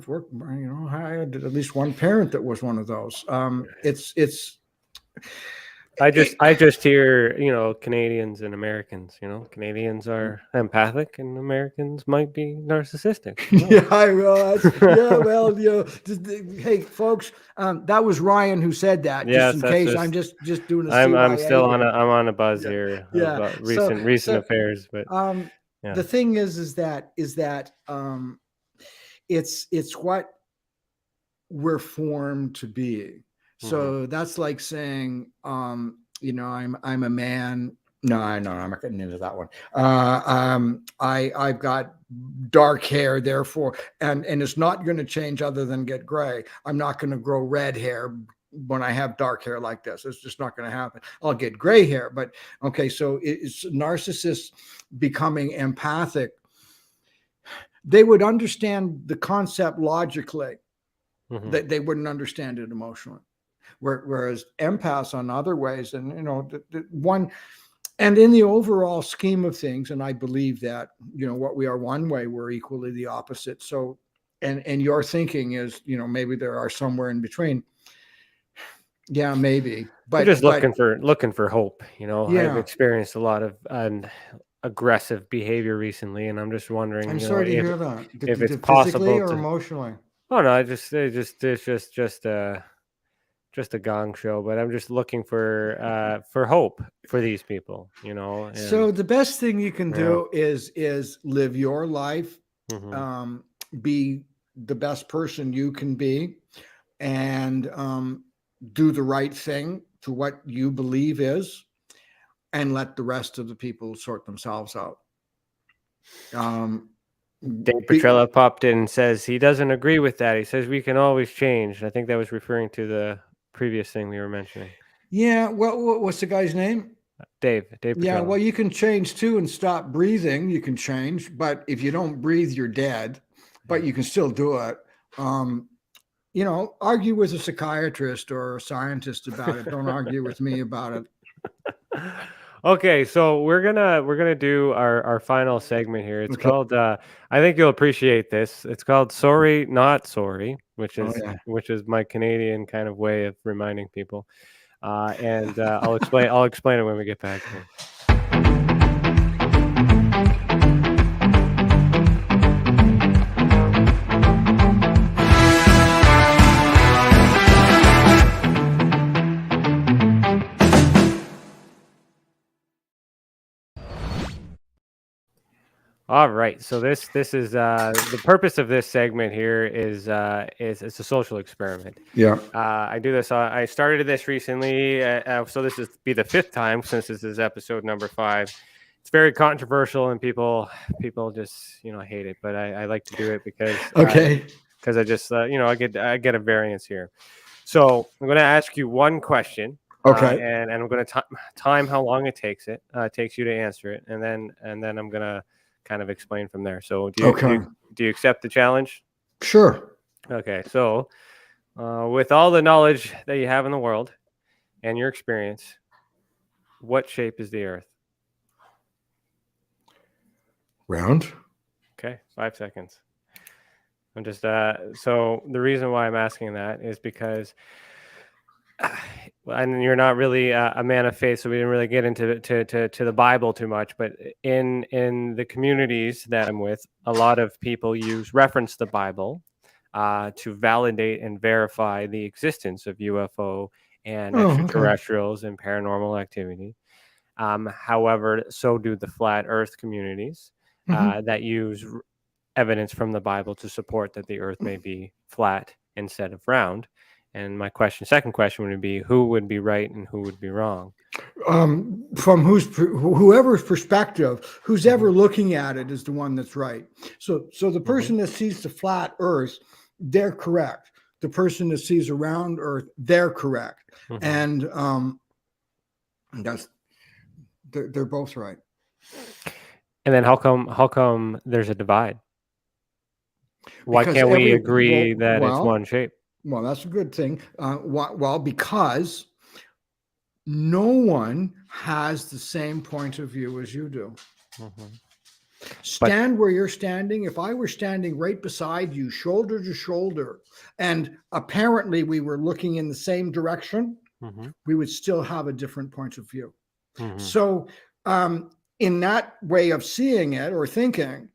worked. I had at least one parent that was one of those. I just hear, Canadians and Americans, Canadians are empathic and Americans might be narcissistic. Hey folks, that was Ryan who said that. Yes, just in case, I'm just doing a I'm still on a buzz here about recent affairs, but the thing is that it's what we're formed to be. So that's like saying, I'm a man. No, I'm not getting into that one. I've got dark hair, therefore, and it's not going to change other than get gray. I'm not going to grow red hair when I have dark hair like this. It's just not going to happen. I'll get gray hair, but okay. So it's narcissists becoming empathic. They would understand the concept logically. They wouldn't understand it emotionally. Whereas empaths on other ways, and one, and in the overall scheme of things, and I believe that what we are one way, we're equally the opposite. So, and your thinking is maybe there are somewhere in between. Yeah, maybe. But just looking for hope. I've experienced a lot of aggressive behavior recently, and I'm just wondering. I'm sorry to hear that. If it's possible or emotionally. Oh no, it's just a gong show, but I'm just looking for hope for these people, So the best thing you can do is live your life, be the best person you can be, and do the right thing to what you believe is, and let the rest of the people sort themselves out. Dave Petrella popped in and says he doesn't agree with that. He says we can always change. I think that was referring to the previous thing we were mentioning. Yeah. Well, what's the guy's name? Dave Petrella. Yeah. Well, you can change too and stop breathing. You can change, but if you don't breathe, you're dead. But you can still do it. Argue with a psychiatrist or a scientist about it. Don't argue with me about it. Okay, so we're gonna do our final segment here. It's called I think you'll appreciate this. It's called Sorry Not Sorry, which is my Canadian kind of way of reminding people. And I'll explain it when we get back here. All right, so this is the purpose of this segment here is it's a social experiment. Yeah. I do this. I started this recently, so this is be the 5th time since this is episode number 5. It's very controversial and people just hate it, but I like to do it because I just I get a variance here. So I'm going to ask you one question. Okay. And I'm going to time how long it takes you to answer it, and then I'm going to kind of explain from there. So do you accept the challenge? Sure. Okay. So with all the knowledge that you have in the world and your experience, what shape is the Earth? Round. Okay. 5 seconds. I'm just so the reason why I'm asking that is because and you're not really a man of faith, so we didn't really get into to the Bible too much. But in the communities that I'm with, a lot of people reference the Bible to validate and verify the existence of UFO and extraterrestrials and paranormal activity. However, so do the flat Earth communities that use evidence from the Bible to support that the Earth may be flat instead of round. And my second question would be, who would be right and who would be wrong? From whoever's perspective, who's ever looking at it is the one that's right. So the person that sees the flat Earth, they're correct. The person that sees a round Earth, they're correct. And they're both right. And then how come there's a divide? Why Because can't we agree that it's one shape? Well, that's a good thing. Well, because no one has the same point of view as you do. Stand where you're standing. If I were standing right beside you, shoulder to shoulder, and apparently we were looking in the same direction, we would still have a different point of view. So in that way of seeing it or thinking,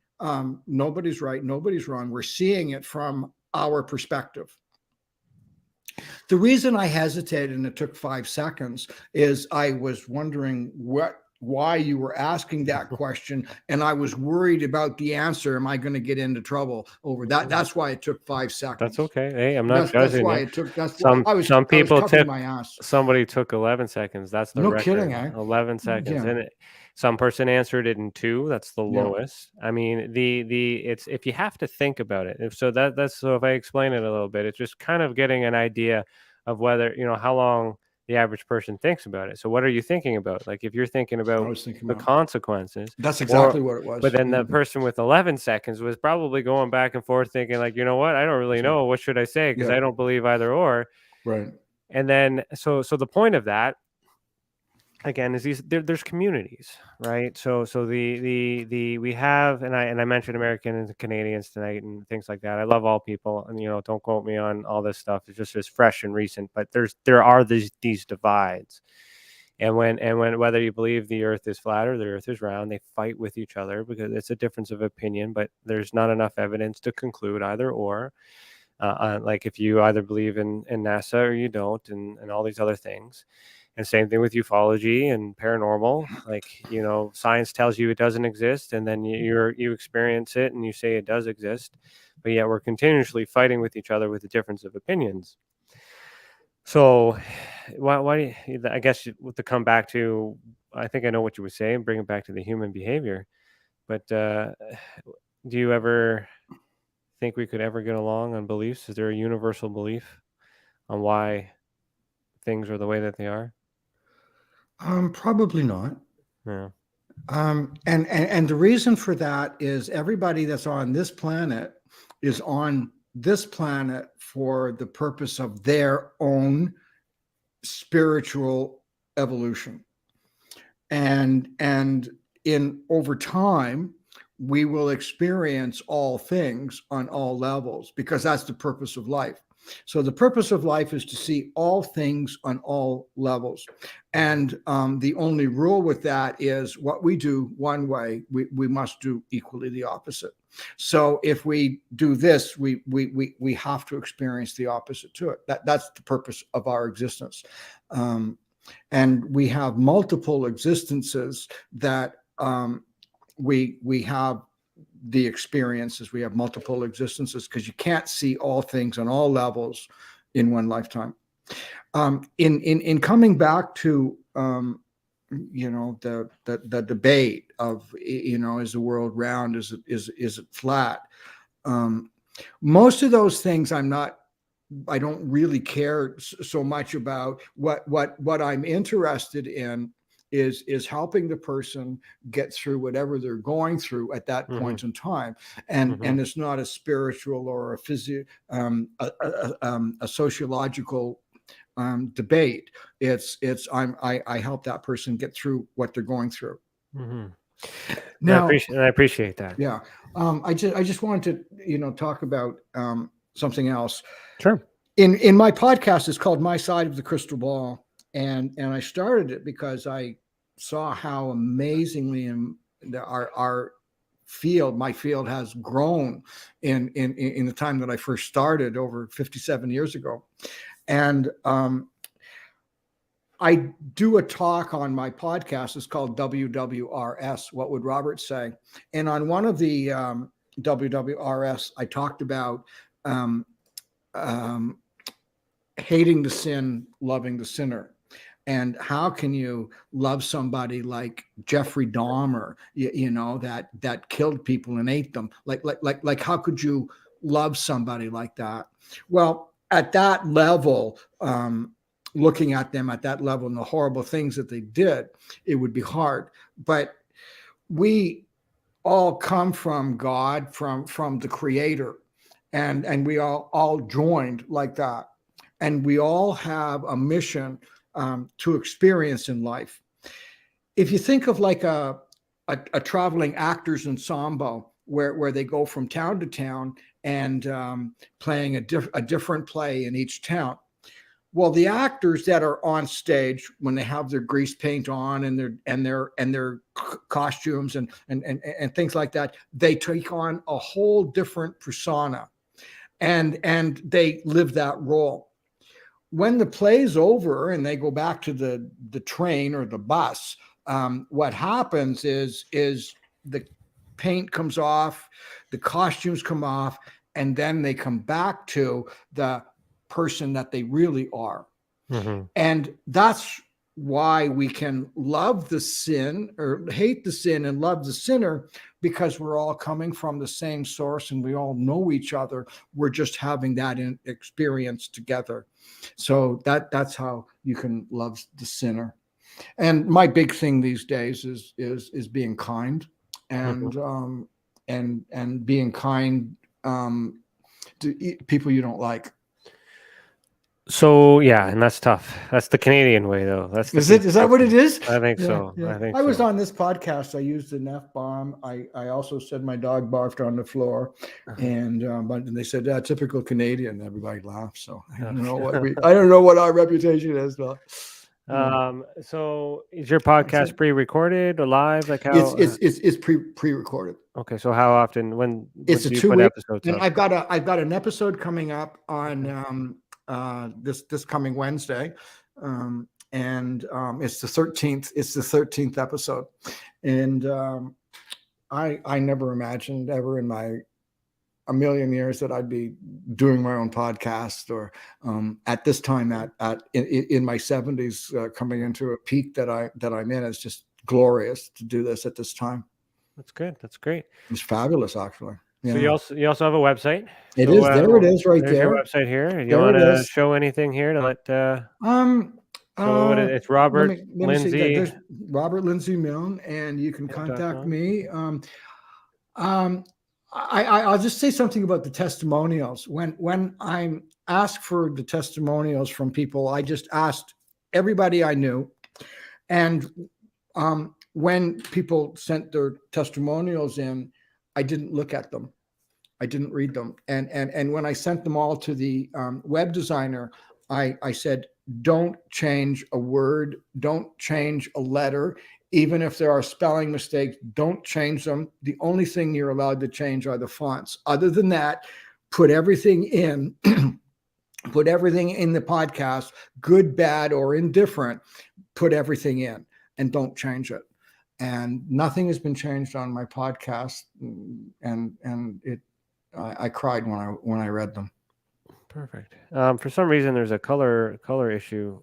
nobody's right, nobody's wrong. We're seeing it from our perspective. The reason I hesitated and it took 5 seconds is I was wondering why you were asking that question, and I was worried about the answer. Am I going to get into trouble over that? That's why it took 5 seconds. That's okay. Hey, I'm not judging. That's why you. it took. That's some why I was, some people I was covering took my ass. Somebody took 11 seconds. That's the No record. kidding, eh? 11 seconds, Yeah. and some person answered it in 2. That's the lowest. I mean, it's if you have to think about it. So if I explain it a little bit, it's just kind of getting an idea of whether how long the average person thinks about it. So what are you thinking about? Like if you're thinking about the consequences, that's exactly what it was. But then the person with 11 seconds was probably going back and forth thinking like, you know what? I don't really know. What should I say? Because I don't believe either or. Right. And then, so the point of that, again, is there's communities, right? So we have, and I mentioned Americans and Canadians tonight and things like that. I love all people, and don't quote me on all this stuff. It's just as fresh and recent, but there are these divides, and when whether you believe the Earth is flat or the Earth is round, they fight with each other because it's a difference of opinion. But there's not enough evidence to conclude either or. Like if you either believe in NASA or you don't, and all these other things. And same thing with ufology and paranormal. Like, science tells you it doesn't exist, and then you experience it and you say it does exist, but yet we're continuously fighting with each other with the difference of opinions. So why I guess to come back to, I think I know what you were saying, bring it back to the human behavior, but do you ever think we could ever get along on beliefs? Is there a universal belief on why things are the way that they are? Probably not. Yeah. And the reason for that is everybody that's on this planet is on this planet for the purpose of their own spiritual evolution. And in over time, we will experience all things on all levels because that's the purpose of life. So the purpose of life is to see all things on all levels. And the only rule with that is what we do one way, we must do equally the opposite. So if we do this, we have to experience the opposite to it. That's the purpose of our existence. And we have multiple existences that we have the experiences. We have multiple existences because you can't see all things on all levels in one lifetime. In coming back to the debate of is the world round, is it flat? Most of those things I don't really care so much about. What I'm interested in is helping the person get through whatever they're going through at that point in time, and it's not a spiritual or a sociological debate. I help that person get through what they're going through. Now, I appreciate that. Yeah, I just wanted to talk about something else. Sure. In my podcast, it's called My Side of the Crystal Ball, and I started it because I saw how amazingly our field, my field, has grown in the time that I first started over 57 years ago. And I do a talk on my podcast. It's called WWRS, What Would Robert Say? And on one of the WWRS, I talked about hating the sin, loving the sinner. And how can you love somebody like Jeffrey Dahmer, that killed people and ate them? Like how could you love somebody like that? Well, at that level, looking at them at that level and the horrible things that they did, it would be hard. But we all come from God, from the Creator, and we all joined like that. And we all have a mission to experience in life. If you think of like a traveling actors ensemble where they go from town to town and playing a different play in each town. Well, the actors that are on stage when they have their grease paint on and their costumes and things like that, they take on a whole different persona, and they live that role. When the play's over and they go back to the train or the bus, what happens is the paint comes off, the costumes come off, and then they come back to the person that they really are. Mm-hmm. And that's why we can love the sin or hate the sin and love the sinner, because we're all coming from the same source and we all know each other. We're just having that experience together. So that's how you can love the sinner. And my big thing these days is being kind and mm-hmm. and being kind to people you don't like. So yeah, and that's tough. That's the Canadian way, though. Is that what it is? I think so. Yeah. I was on this podcast. I used an F-bomb. I also said my dog barfed on the floor, and but they said typical Canadian. Everybody laughed. So I don't know what our reputation is, but. So is your podcast pre-recorded or live? Like how it's pre-recorded. Okay, so how often? When it's a 2-week episodes? And I've got an episode coming up on this coming Wednesday, and it's the 13th. It's the 13th episode, and I never imagined ever in a million years that I'd be doing my own podcast, or at this time in my 70s, coming into a peak that I'm in. It's just glorious to do this at this time. That's good. That's great. It's fabulous, actually. Yeah. So you also have a website. It is there. It is right there. Your website here. You want to show anything here to let? It's Robert Lindsay. There's Robert Lindsy Milne, and you can contact me. I'll just say something about the testimonials. When I'm asked for the testimonials from people, I just asked everybody I knew, and when people sent their testimonials in, I didn't look at them. I didn't read them. And when I sent them all to the web designer, I said, don't change a word, don't change a letter. Even if there are spelling mistakes, don't change them. The only thing you're allowed to change are the fonts. Other than that, put everything in, put everything in the podcast, good, bad, or indifferent, put everything in and don't change it. And nothing has been changed on my podcast. And I cried when I read them. Perfect. For some reason, there's a color issue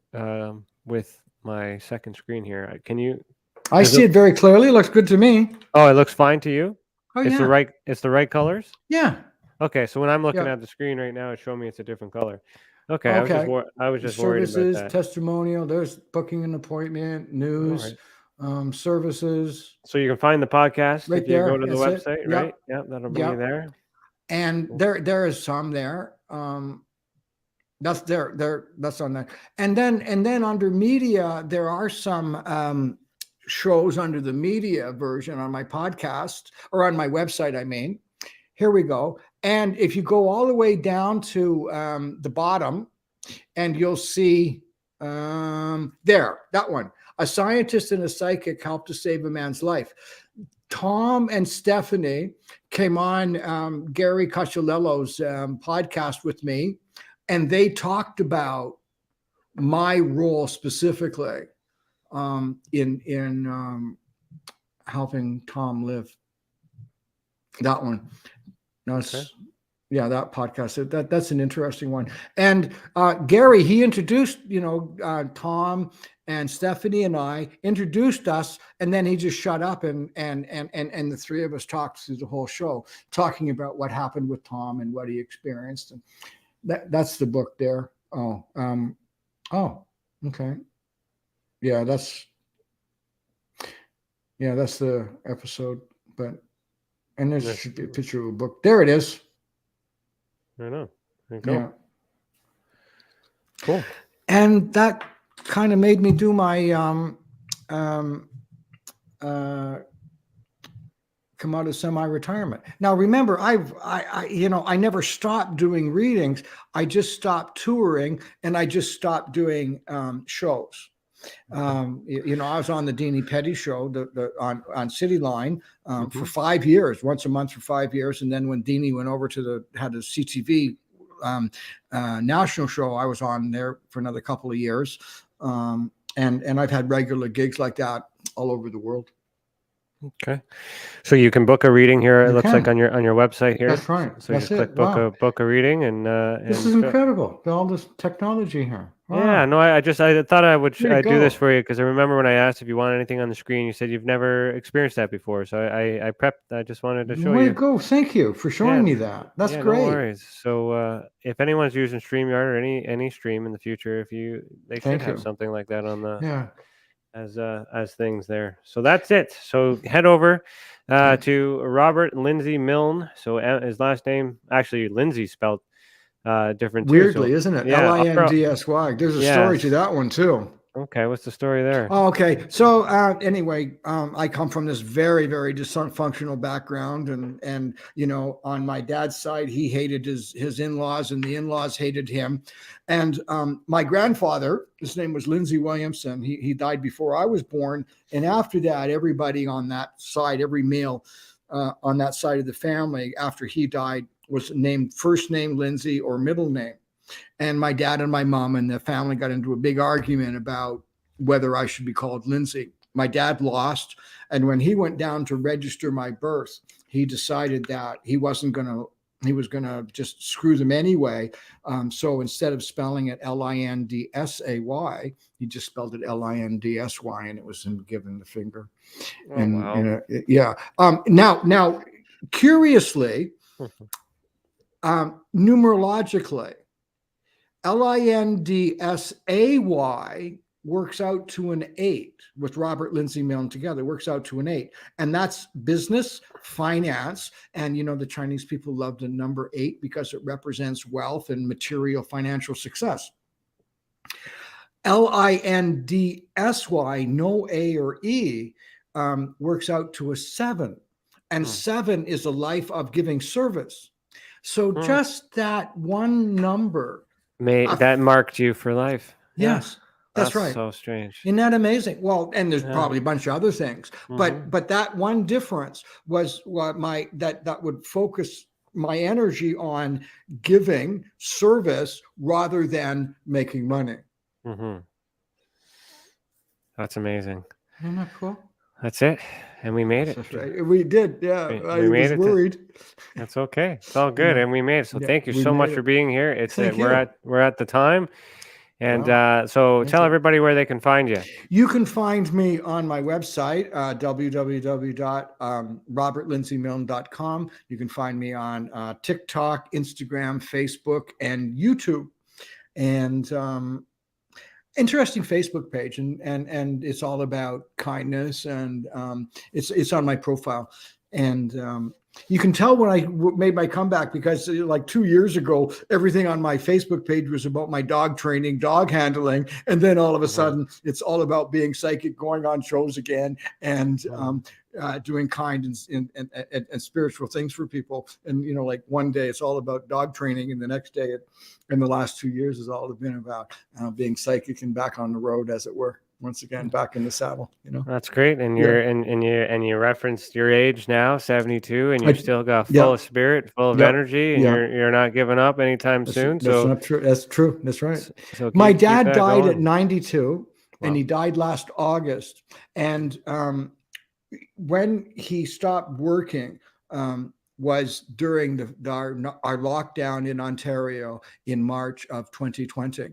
with my second screen here. Can you? I see it very clearly. It looks good to me. Oh, it looks fine to you? Oh, it's yeah. It's the right colors? Yeah. Okay, so when I'm looking at the screen right now, it's showing me it's a different color. Okay. I was just worried about that. Services, testimonial, there's booking an appointment, news, services. So you can find the podcast right if you there. go to the website, right? Yeah, that'll be there. And there is some there. That's there. That's on there. And then under media, there are some shows under the media version on my podcast or on my website. I mean, here we go. And if you go all the way down to the bottom, and you'll see there, that one, a scientist and a psychic help to save a man's life. Tom and Stephanie came on Gary Cacciolello's podcast with me, and they talked about my role specifically in helping Tom live. That one. Yeah, that podcast. That's an interesting one. And Gary, he introduced, Tom and Stephanie and I introduced us, and then he just shut up, and the three of us talked through the whole show, talking about what happened with Tom and what he experienced. And that's the book there. Oh, okay. Yeah, that's the episode. And there should be a picture of a book. There it is. I know. There you go. Yeah. Cool. And that kind of made me do my come out of semi-retirement. Now, remember, I never stopped doing readings. I just stopped touring, and I just stopped doing shows. I was on the Deanie Petty show on City Line for 5 years, once a month for 5 years, and then when Deanie went over to had a CTV national show, I was on there for another couple of years, and I've had regular gigs like that all over the world. Okay, so you can book a reading here. It looks like on your website here. That's right. So you just click book a reading, and this is incredible. All this technology here. Wow. Yeah, no, I thought I would do this go. for you, because I remember when I asked if you want anything on the screen, you said you've never experienced that before. So I prepped. I just wanted to show you. Way to go! Thank you for showing me that. That's great. No worries. So if anyone's using StreamYard or any stream in the future, they should have something like that on the as things there. So that's it. So head over to Robert Lindsy Milne. So his last name, actually Lindsay spelled different weirdly, too. So, isn't it? yeah, Lindsy. There's a story to that one too. Okay, what's the story there? Oh, okay. So anyway, I come from this very, very dysfunctional background, and on my dad's side, he hated his in-laws, and the in-laws hated him. And my grandfather, his name was Lindsey Williamson. He died before I was born, and after that, everybody on that side, every male on that side of the family, after he died, was named first name Lindsay or middle name. And my dad and my mom and the family got into a big argument about whether I should be called Lindsay. My dad lost. And when he went down to register my birth, he decided that he was going to just screw them anyway. So instead of spelling it Lindsay, he just spelled it Lindsy, and it was him giving the finger. Oh, and wow. Now, curiously, numerologically, Lindsay works out to an 8 with Robert Lindsy Milne together, works out to an 8. And that's business, finance. And, the Chinese people love the number 8 because it represents wealth and material financial success. Lindsy, no A or E, works out to a 7. And 7 is a life of giving service. So just that one number. That marked you for life. Yes, that's right. So strange. Isn't that amazing? Well, and there's probably a bunch of other things, but that one difference was what that would focus my energy on giving service rather than making money. Mm-hmm. That's amazing. Isn't that cool? That's it. And we made it. That's right. We did. Yeah. We made it. Worried. That's okay. It's all good. And we made it. So thank you so much for being here. It's we're at the time. And so tell everybody where they can find you. You can find me on my website, www.robertlindsymilne.com. You can find me on TikTok, Instagram, Facebook, and YouTube. And interesting Facebook page, and it's all about kindness, and it's on my profile. And you can tell when I made my comeback, because like 2 years ago, everything on my Facebook page was about my dog training, dog handling. And then all of a sudden it's all about being psychic, going on shows again, and doing kind and spiritual things for people. And, like one day it's all about dog training, and the next day in the last 2 years has all been about being psychic and back on the road, as it were. Once again, back in the saddle, That's great. And you referenced your age now, 72, and you still got full of spirit, full of energy, and you're not giving up anytime soon. That's not true. That's true. That's right. So my dad died at 92, and he died last August. And when he stopped working, was during our lockdown in Ontario in March of 2020.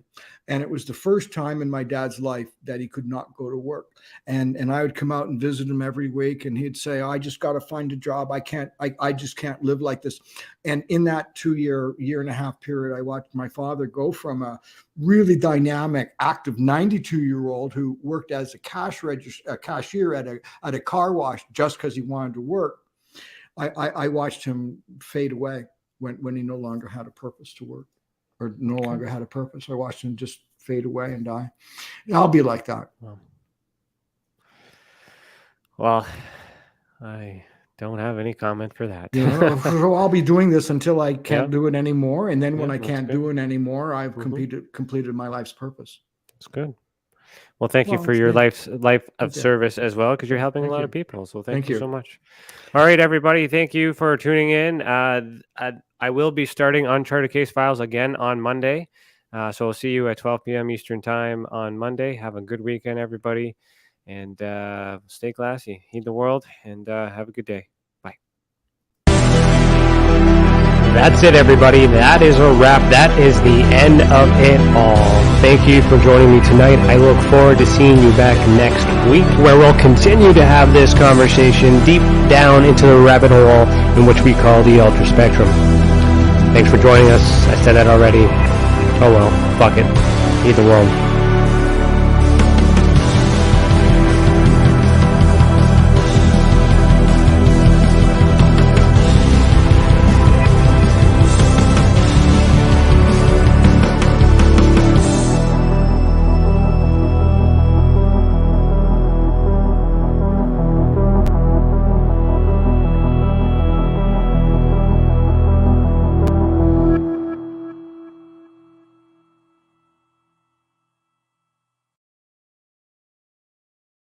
And it was the first time in my dad's life that he could not go to work. And I would come out and visit him every week, and he'd say, I just got to find a job. I just can't live like this. And in that year and a half period, I watched my father go from a really dynamic, active 92-year-old who worked as a cashier at a car wash just because he wanted to work. I watched him fade away when he no longer had a purpose to work, or no longer had a purpose. I watched him just fade away and die. And I'll be like that. Well, I don't have any comment for that. So I'll be doing this until I can't do it anymore. And then when I can't do it anymore, I've completed my life's purpose. That's good. Well, thank you for your life of service as well, because you're helping a lot of people. So thank you so much. All right, everybody. Thank you for tuning in. I will be starting Uncharted Case Files again on Monday. So we'll see you at 12 p.m. Eastern Time on Monday. Have a good weekend, everybody. And stay classy. Heed the world. And have a good day. Bye. That's it, everybody. That is a wrap. That is the end of it all. Thank you for joining me tonight. I look forward to seeing you back next week, where we'll continue to have this conversation deep down into the rabbit hole in which we call the Ultra Spectrum. Thanks for joining us. I said that already. Oh well, fuck it. Heed the world.